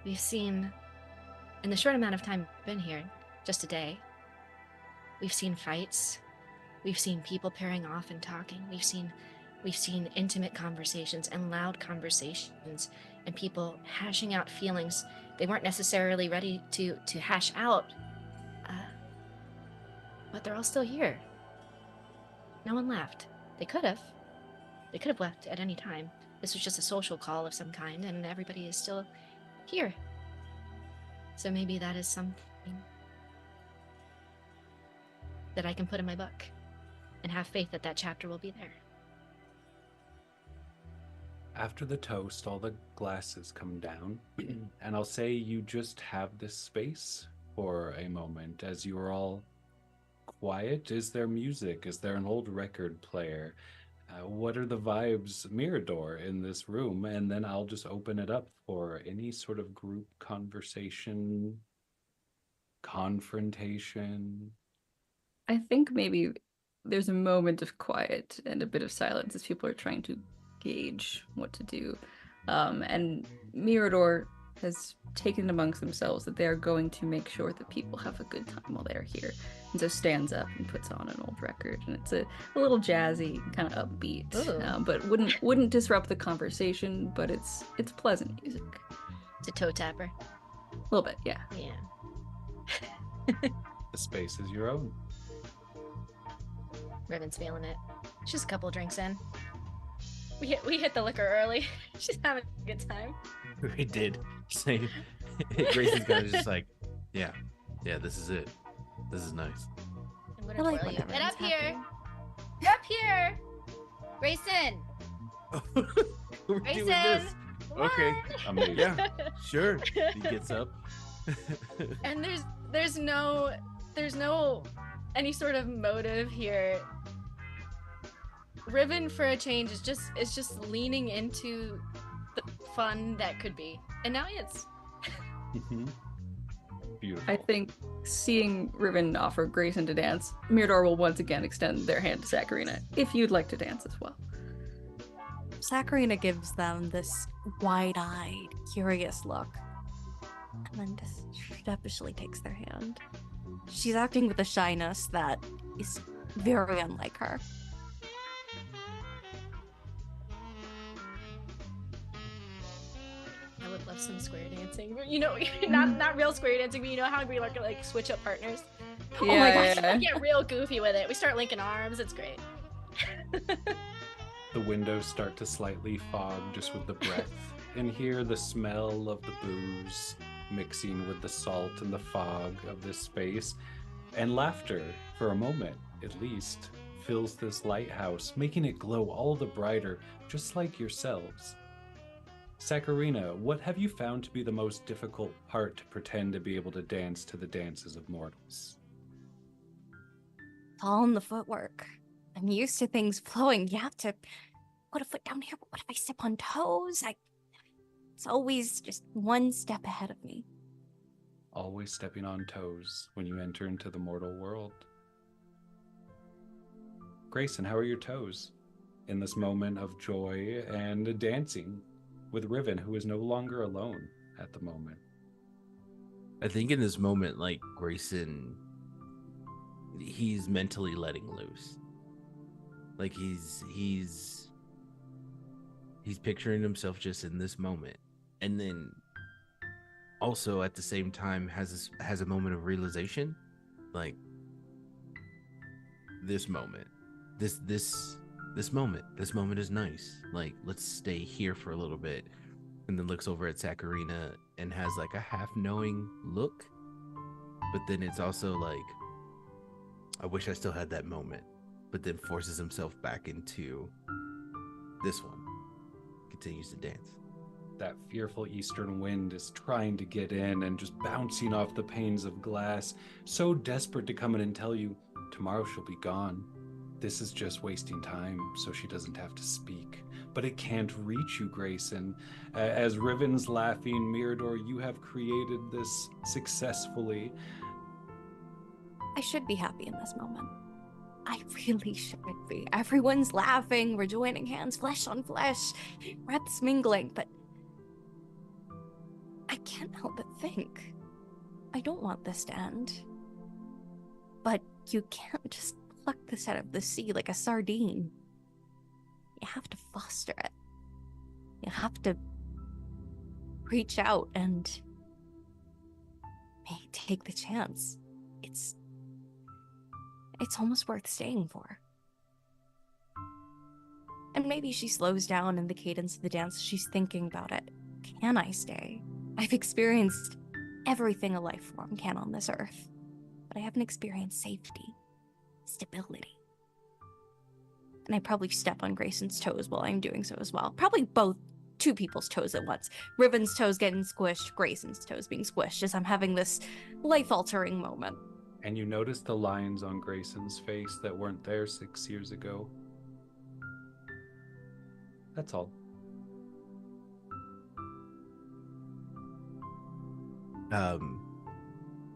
we've seen, in the short amount of time we've been here, just a day, we've seen fights, we've seen people pairing off and talking, we've seen intimate conversations and loud conversations and people hashing out feelings they weren't necessarily ready to hash out, but they're all still here. No one left. They could have left at any time. This was just a social call of some kind and everybody is still here. So maybe that is something that I can put in my book and have faith that that chapter will be there. After the toast, all the glasses come down, and I'll say you just have this space for a moment as you are all quiet. Is there music? Is there an old record player? What are the vibes, Mirador, in this room? And then I'll just open it up for any sort of group conversation, confrontation. I think maybe there's a moment of quiet and a bit of silence as people are trying to gauge what to do. And Mirador has taken it amongst themselves that they are going to make sure that people have a good time while they're here. And so stands up and puts on an old record, and it's a little jazzy, kind of upbeat, but wouldn't disrupt the conversation. But it's pleasant music. It's a toe tapper. A little bit, yeah. Yeah. The space is your own. Riven's feeling it. She's a couple drinks in. We hit the liquor early. She's having a good time. We did. Same. Grayson's kind of just like, yeah, this is it. This is nice. I'm gonna I like twirl you. when Get up everyone's here. happy. Get up here. Grayson. We're Grayson. doing this. Okay. Amazing. Yeah, sure. He gets up. And there's no any sort of motive here. Riven, for a change, is just leaning into the fun that could be, and now it's Beautiful. I think seeing Riven offer Grayson to dance, Mirador will once again extend their hand to Saccharina, if you'd like to dance as well. Saccharina gives them this wide-eyed, curious look, and then just sheepishly takes their hand. She's acting with a shyness that is very unlike her. I would love some square dancing. You know, not real square dancing, but you know how we like switch up partners. Oh my gosh, Yeah. we get real goofy with it. We start linking arms. It's great. The windows start to slightly fog just with the breath, and hear the smell of the booze mixing with the salt and the fog of this space. And laughter, for a moment at least, fills this lighthouse, making it glow all the brighter, just like yourselves. Saccharina, what have you found to be the most difficult part to pretend to be able to dance to the dances of mortals? It's all in the footwork. I'm used to things flowing. You have to put a foot down here, but what if I step on toes? It's always just one step ahead of me. Always stepping on toes when you enter into the mortal world. Grayson, how are your toes in this moment of joy and dancing with Riven, who is no longer alone at the moment? I think in this moment, like Grayson, he's mentally letting loose. Like he's picturing himself just in this moment, and then also at the same time has a moment of realization, like this moment is nice. Like, let's stay here for a little bit. And then looks over at Saccharina and has like a half knowing look, but then it's also like, I wish I still had that moment, but then forces himself back into this one, continues to dance. That fearful eastern wind is trying to get in and just bouncing off the panes of glass, so desperate to come in and tell you, tomorrow she'll be gone. This is just wasting time, so she doesn't have to speak. But it can't reach you, Grayson. As Riven's laughing, Mirador, you have created this successfully. I should be happy in this moment. I really should be. Everyone's laughing, we're joining hands, flesh on flesh, breaths mingling, but I can't help but think, I don't want this to end. But you can't just pluck this out of the sea like a sardine. You have to foster it. You have to reach out and maybe take the chance. It's almost worth staying for. And maybe she slows down in the cadence of the dance. She's thinking about it. Can I stay? I've experienced everything a life form can on this earth, but I haven't experienced safety, stability. And I probably step on Grayson's toes while I'm doing so as well. Probably two people's toes at once. Riven's toes getting squished, Grayson's toes being squished as I'm having this life-altering moment. And you notice the lines on Grayson's face that weren't there 6 years ago. That's all.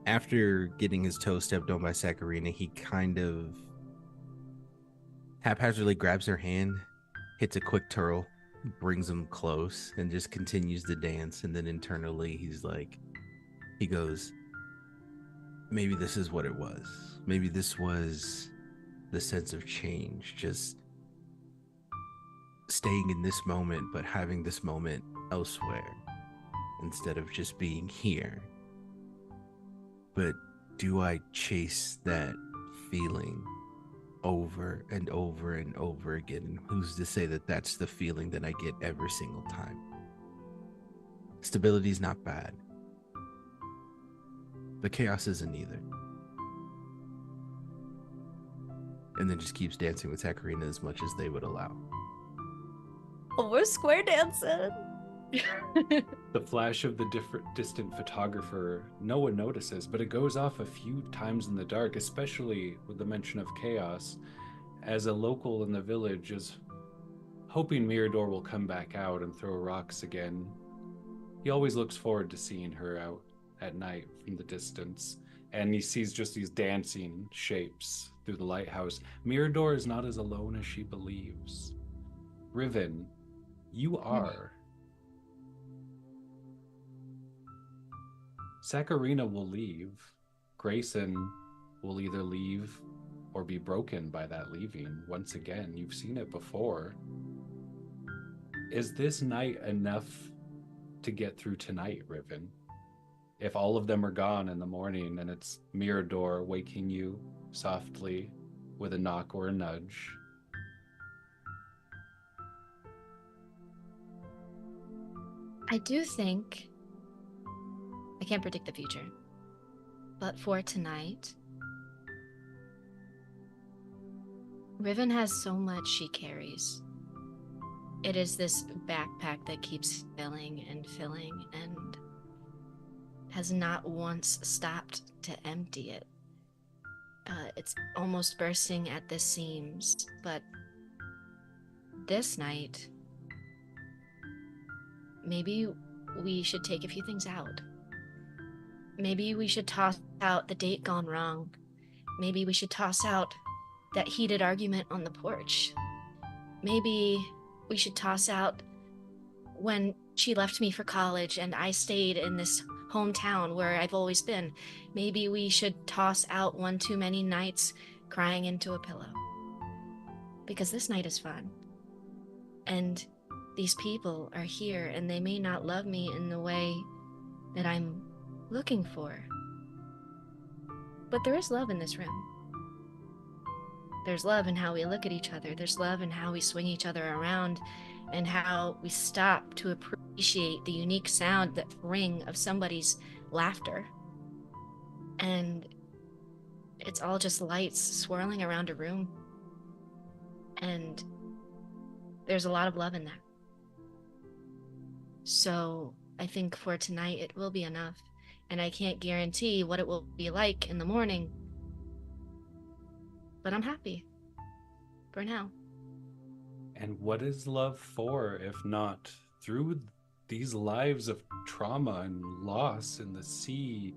After getting his toe stepped on by Saccharina, he kind of haphazardly grabs her hand, hits a quick twirl, brings him close and just continues to dance. And then internally, he goes, maybe this is what it was. Maybe this was the sense of change, just staying in this moment, but having this moment elsewhere instead of just being here. But do I chase that feeling over and over and over again? And who's to say that that's the feeling that I get every single time? Stability is not bad, but chaos isn't either. And then just keeps dancing with Takarina as much as they would allow. Oh, we're square dancing. The flash of the distant photographer, no one notices, but it goes off a few times in the dark, especially with the mention of chaos, as a local in the village is hoping Mirador will come back out and throw rocks again. He always looks forward to seeing her out at night from the distance, and he sees just these dancing shapes through the lighthouse. Mirador is not as alone as she believes. Riven, you are. Sakarina will leave. Grayson will either leave or be broken by that leaving. Once again, you've seen it before. Is this night enough to get through tonight, Riven? If all of them are gone in the morning and it's Mirador waking you softly with a knock or a nudge. I do think I can't predict the future, but for tonight, Riven has so much she carries. It is this backpack that keeps filling and filling and has not once stopped to empty it. It's almost bursting at the seams, but this night, maybe we should take a few things out. Maybe we should toss out the date gone wrong. Maybe we should toss out that heated argument on the porch. Maybe we should toss out when she left me for college and I stayed in this hometown where I've always been. Maybe we should toss out one too many nights crying into a pillow. Because this night is fun. And these people are here and they may not love me in the way that I'm looking for. But there is love in this room. There's love in how we look at each other. There's love in how we swing each other around and how we stop to appreciate the unique sound, that ring of somebody's laughter. And it's all just lights swirling around a room. And there's a lot of love in that. So I think for tonight it will be enough. And I can't guarantee what it will be like in the morning. But I'm happy. For now. And what is love for, if not through these lives of trauma and loss in the sea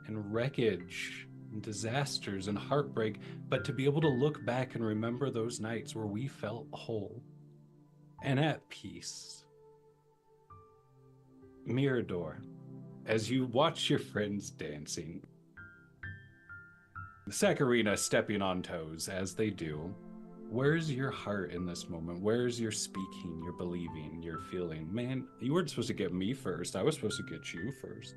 and wreckage and disasters and heartbreak, but to be able to look back and remember those nights where we felt whole and at peace. Mirador, as you watch your friends dancing, Sakarina stepping on toes as they do, where's your heart in this moment? Where's your speaking, your believing, your feeling? Man, you weren't supposed to get me first. I was supposed to get you first.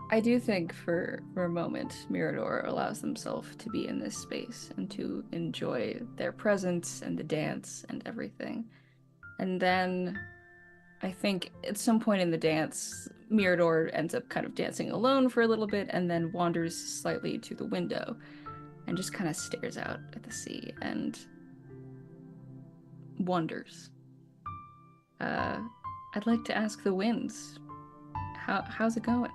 I do think for a moment, Mirador allows themselves to be in this space and to enjoy their presence and the dance and everything. And then I think at some point in the dance, Mirador ends up kind of dancing alone for a little bit and then wanders slightly to the window and just kind of stares out at the sea and wonders. I'd like to ask the winds, how's it going?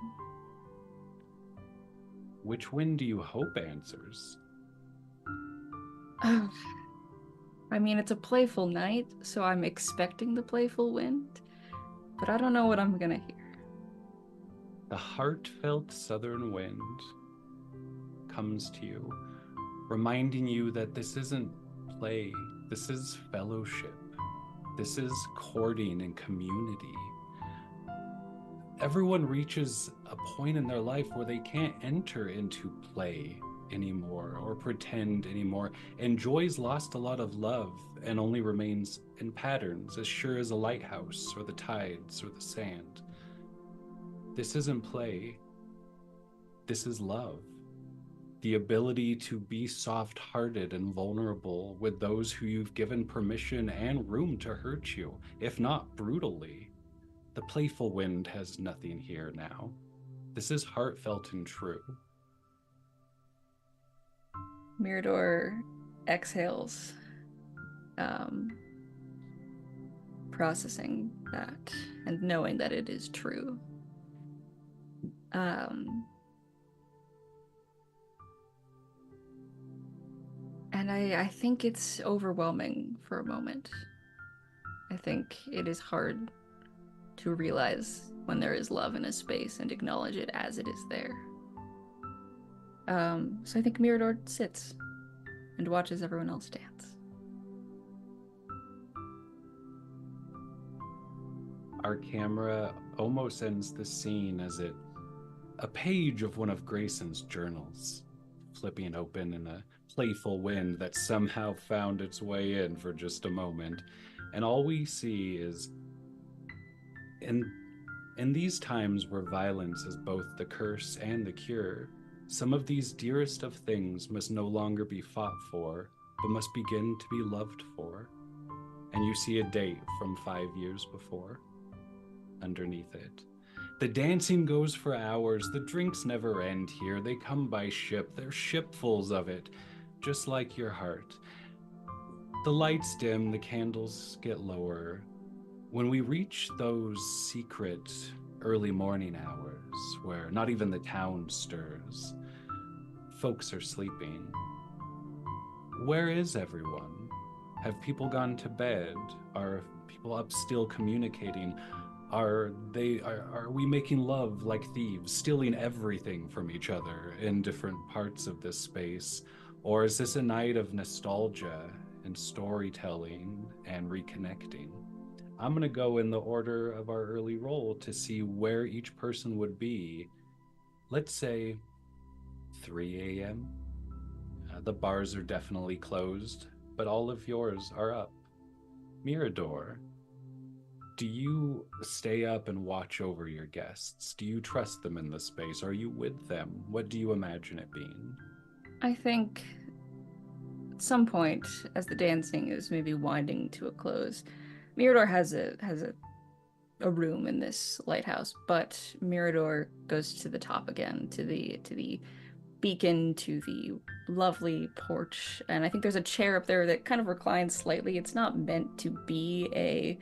Which wind do you hope answers? Oh, I mean, it's a playful night, so I'm expecting the playful wind, but I don't know what I'm gonna hear. The heartfelt southern wind comes to you, reminding you that this isn't play, this is fellowship, this is courting and community. Everyone reaches a point in their life where they can't enter into play anymore or pretend anymore, and joy's lost a lot of love and only remains in patterns as sure as a lighthouse or the tides or the sand. This isn't play, this is love. The ability to be soft-hearted and vulnerable with those who you've given permission and room to hurt you, if not brutally. The playful wind has nothing here now. This is heartfelt and true. Mirador exhales, processing that and knowing that it is true. And I think it's overwhelming for a moment. I think it is hard to realize when there is love in a space and acknowledge it as it is there. So I think Mirador sits and watches everyone else dance. Our camera almost ends the scene as a page of one of Grayson's journals, flipping open in a playful wind that somehow found its way in for just a moment. And all we see is, in these times where violence is both the curse and the cure, some of these dearest of things must no longer be fought for, but must begin to be loved for. And you see a date from 5 years before underneath it. The dancing goes for hours. The drinks never end here. They come by ship. They're shipfuls of it, just like your heart. The lights dim, the candles get lower. When we reach those secret early morning hours where not even the town stirs, folks are sleeping. Where is everyone? Have people gone to bed? Are people up still communicating? Are we making love like thieves, stealing everything from each other in different parts of this space? Or is this a night of nostalgia and storytelling and reconnecting? I'm gonna go in the order of our early roll to see where each person would be. Let's say 3 a.m. The bars are definitely closed, but all of yours are up. Mirador, do you stay up and watch over your guests? Do you trust them in the space? Are you with them? What do you imagine it being? I think at some point, as the dancing is maybe winding to a close, Mirador has a room in this lighthouse, but Mirador goes to the top again, to the beacon, to the lovely porch, and I think there's a chair up there that kind of reclines slightly. It's not meant to be a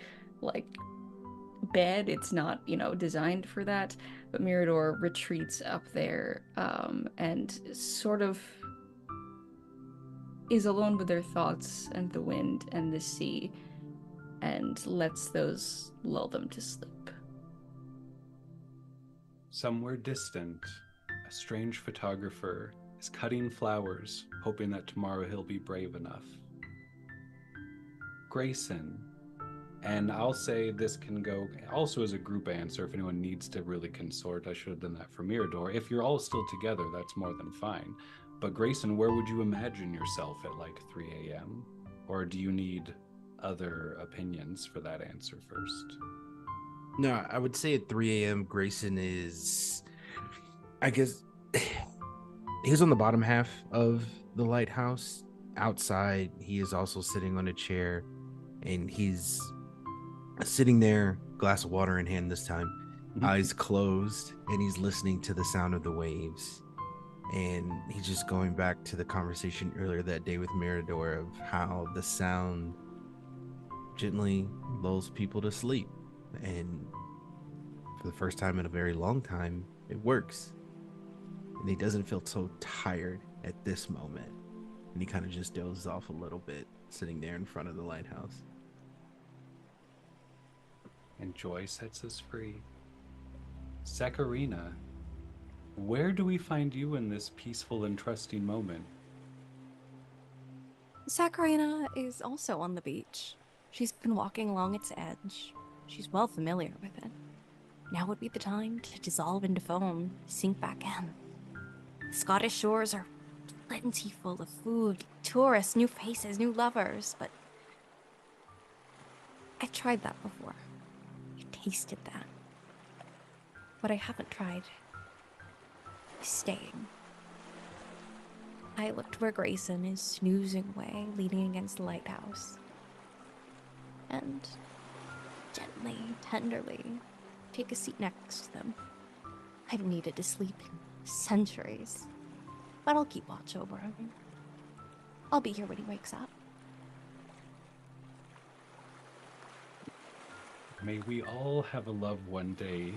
bed. It's not, designed for that, but Mirador retreats up there, and sort of is alone with their thoughts and the wind and the sea, and lets those lull them to sleep. Somewhere distant, a strange photographer is cutting flowers, hoping that tomorrow he'll be brave enough. Grayson, and I'll say this can go also as a group answer if anyone needs to really consort. I should have done that for Mirador. If you're all still together, that's more than fine. But Grayson, where would you imagine yourself at 3 a.m.? Or do you need other opinions for that answer first? No, I would say at 3 a.m. Grayson is, I guess, he's on the bottom half of the lighthouse. Outside, he is also sitting on a chair, and he's sitting there, glass of water in hand this time, eyes closed, and he's listening to the sound of the waves. And he's just going back to the conversation earlier that day with Mirador of how the sound gently lulls people to sleep. And for the first time in a very long time, it works. And he doesn't feel so tired at this moment. And he kind of just dozes off a little bit, sitting there in front of the lighthouse. And joy sets us free. Sakarina, where do we find you in this peaceful and trusting moment? Sakurina is also on the beach. She's been walking along its edge. She's well familiar with it. Now would be the time to dissolve into foam, sink back in. The Scottish shores are plentiful of food, tourists, new faces, new lovers, but I've tried that before. I've tasted that. What I haven't tried is staying. I looked where Grayson is snoozing away, leaning against the lighthouse. And gently, tenderly, take a seat next to them. I've needed to sleep in centuries, but I'll keep watch over him. I'll be here when he wakes up. May we all have a love one day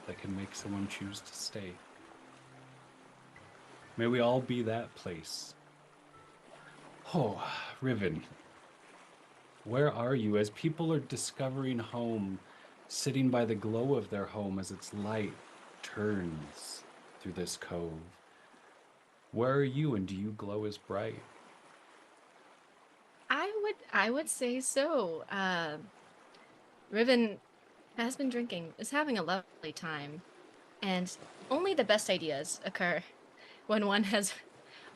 that can make someone choose to stay. May we all be that place. Oh, Riven, where are you as people are discovering home, sitting by the glow of their home as its light turns through this cove? Where are you, and do you glow as bright? I would say so. Riven has been drinking, is having a lovely time, and only the best ideas occur when one has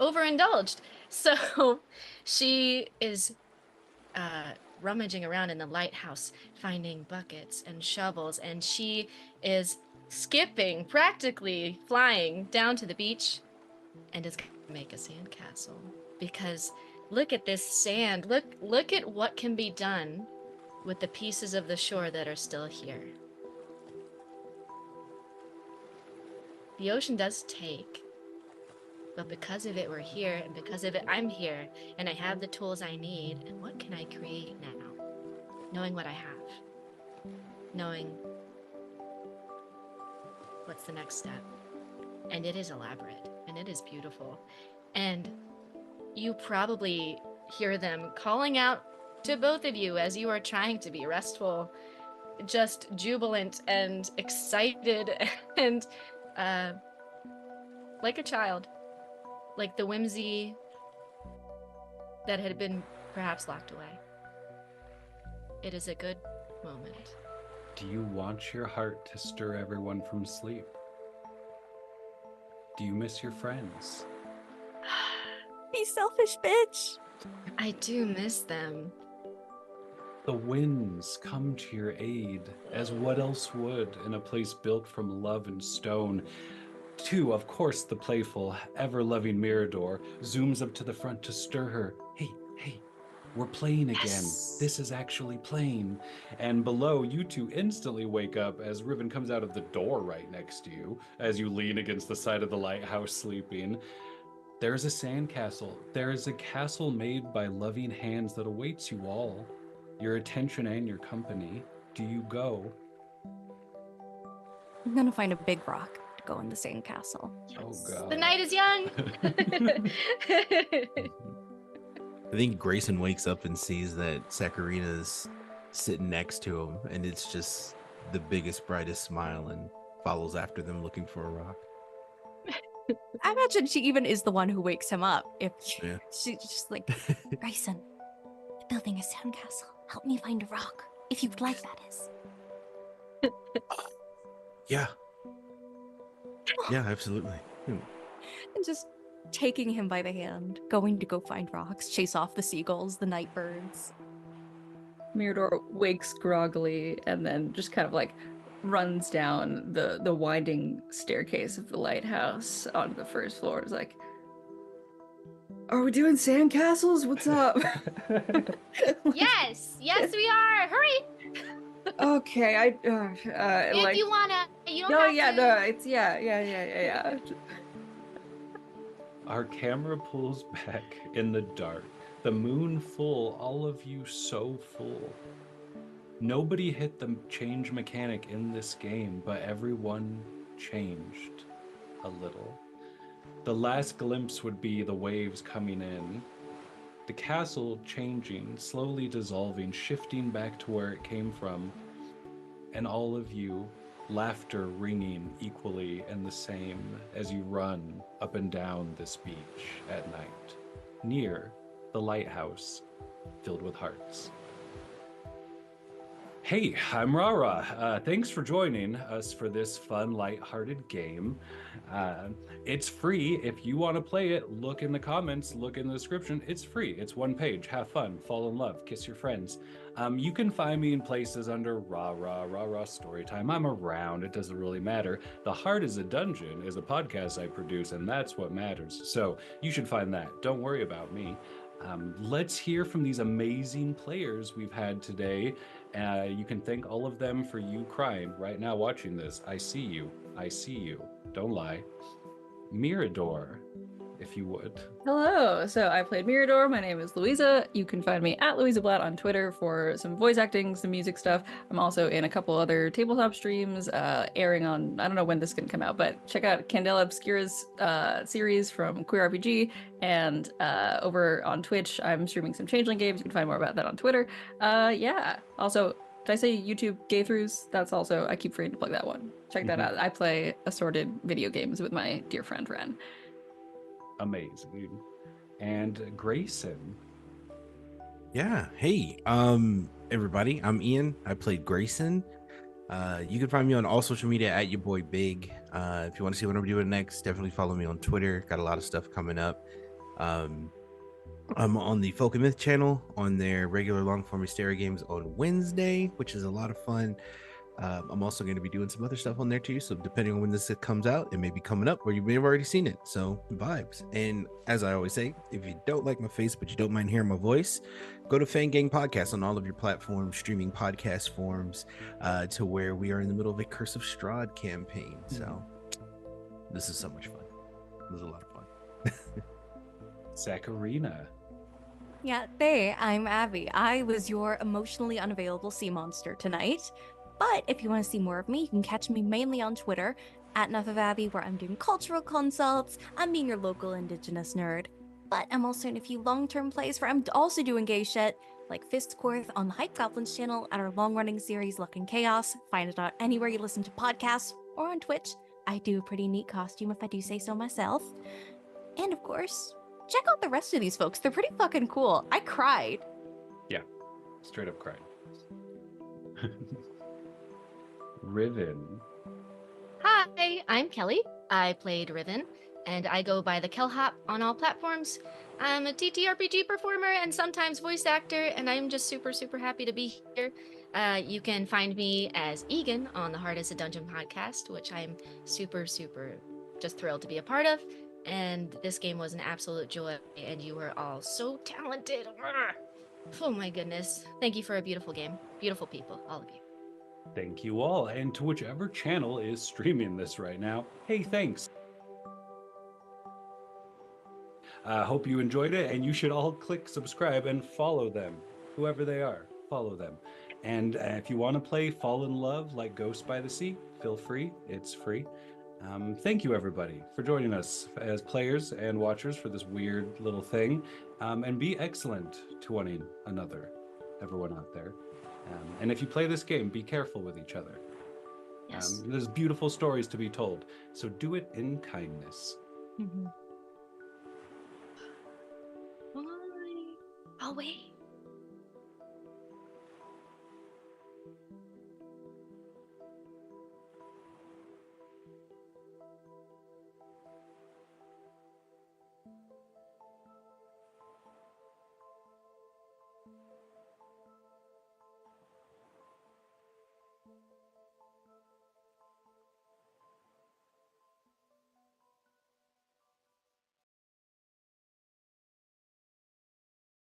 overindulged. So she is rummaging around in the lighthouse, finding buckets and shovels, and she is skipping, practically flying down to the beach, and is going to make a sandcastle. Because look at this sand. Look at what can be done with the pieces of the shore that are still here. The ocean does take, but because of it, we're here, and because of it, I'm here, and I have the tools I need. And what can I create now? Knowing what I have. Knowing what's the next step. And it is elaborate, and it is beautiful. And you probably hear them calling out to both of you as you are trying to be restful, just jubilant and excited and like a child. Like the whimsy that had been perhaps locked away. It is a good moment. Do you want your heart to stir everyone from sleep? Do you miss your friends? Be selfish, bitch! I do miss them. The winds come to your aid, as what else would in a place built from love and stone. Two, of course, the playful, ever-loving Mirador zooms up to the front to stir her. Hey, we're playing again. Yes. This is actually playing. And below, you two instantly wake up as Riven comes out of the door right next to you, as you lean against the side of the lighthouse sleeping. There's a sandcastle. There is a castle made by loving hands that awaits you all. Your attention and your company. Do you go? I'm gonna find a big rock to go in the sandcastle. Oh, God. The night is young. I think Grayson wakes up and sees that Sakurina's sitting next to him, and it's just the biggest, brightest smile, and follows after them looking for a rock. I imagine she even is the one who wakes him up. If Yeah. she's just like, Grayson, I'm building a sandcastle. Help me find a rock. If you'd like, that is. Yeah. Yeah, absolutely. And just taking him by the hand, going to go find rocks, chase off the seagulls, the night birds. Mirador wakes groggily and then just kind of like runs down the winding staircase of the lighthouse onto the first floor. It's like, are we doing sandcastles? What's up? Yes, we are. Hurry. Okay, If like, you wanna, you don't no, have yeah, to. no, it's yeah. Our camera pulls back in the dark. The moon full, all of you so full. Nobody hit the change mechanic in this game, but everyone changed a little. The last glimpse would be the waves coming in, the castle changing, slowly dissolving, shifting back to where it came from, and all of you, laughter ringing equally and the same as you run up and down this beach at night, near the lighthouse filled with hearts. Hey, I'm Rara. Thanks for joining us for this fun, lighthearted game. It's free. If you want to play it, look in the comments, look in the description. It's free. It's one page. Have fun, fall in love, kiss your friends. You can find me in places under Rara Storytime. I'm around. It doesn't really matter. The Heart is a Dungeon is a podcast I produce, and that's what matters. So you should find that. Don't worry about me. Let's hear from these amazing players we've had today. You can thank all of them for you crying right now watching this. I see you. I see you. Don't lie. Mirador, if you would. Hello. So I played Mirador. My name is Louisa. You can find me at Louisa Blatt on Twitter for some voice acting, some music stuff. I'm also in a couple other tabletop streams, airing on, I don't know when this can come out, but check out Candela Obscura's series from Queer RPG. And over on Twitch, I'm streaming some Changeling games. You can find more about that on Twitter. Yeah. Also, did I say YouTube Gay Throughs? That's also, I keep forgetting to plug that one. Check that out. I play assorted video games with my dear friend Ren. Amazing. And Grayson. Yeah. Hey, everybody. I'm Ian. I played Grayson. You can find me on all social media at your boy Big. If you want to see what I'm doing next, definitely follow me on Twitter. Got a lot of stuff coming up. I'm on the Folk and Myth channel on their regular long form Mysteria games on Wednesday, which is a lot of fun. I'm also going to be doing some other stuff on there too. So depending on when this comes out, it may be coming up or you may have already seen it. So vibes. And as I always say, if you don't like my face, but you don't mind hearing my voice, go to Fang Gang Podcast on all of your platforms, streaming podcast forms, to where we are in the middle of a Curse of Strahd campaign. So this is so much fun. This is a lot of fun. Zacharina. Yeah, hey, I'm Abby. I was your emotionally unavailable sea monster tonight. But if you want to see more of me, you can catch me mainly on Twitter at Enough of Abby, where I'm doing cultural consults. I'm being your local indigenous nerd. But I'm also in a few long-term plays where I'm also doing gay shit, like Fistcorth on the Hype Goblins channel at our long-running series Luck and Chaos. Find it out anywhere you listen to podcasts or on Twitch. I do a pretty neat costume if I do say so myself. And of course, check out the rest of these folks. They're pretty fucking cool. I cried. Yeah, straight up cried. Riven. Hi, I'm Kelly. I played Riven, and I go by the Kelhop on all platforms. I'm a TTRPG performer and sometimes voice actor, and I'm just super, super happy to be here. You can find me as Egan on the Heart is a Dungeon podcast, which I'm super, super just thrilled to be a part of. And this game was an absolute joy, and you were all so talented. Oh my goodness. Thank you for a beautiful game. Beautiful people, all of you. Thank you all. And to whichever channel is streaming this right now, hey, thanks. Hope you enjoyed it, and you should all click subscribe and follow them, whoever they are. Follow them. And if you want to play Fall in Love like Ghost by the Sea, feel free. It's free. Thank you, everybody, for joining us as players and watchers for this weird little thing. And be excellent to one another, everyone out there. And if you play this game, be careful with each other. Yes. There's beautiful stories to be told, so do it in kindness. Bye. Oh, wait.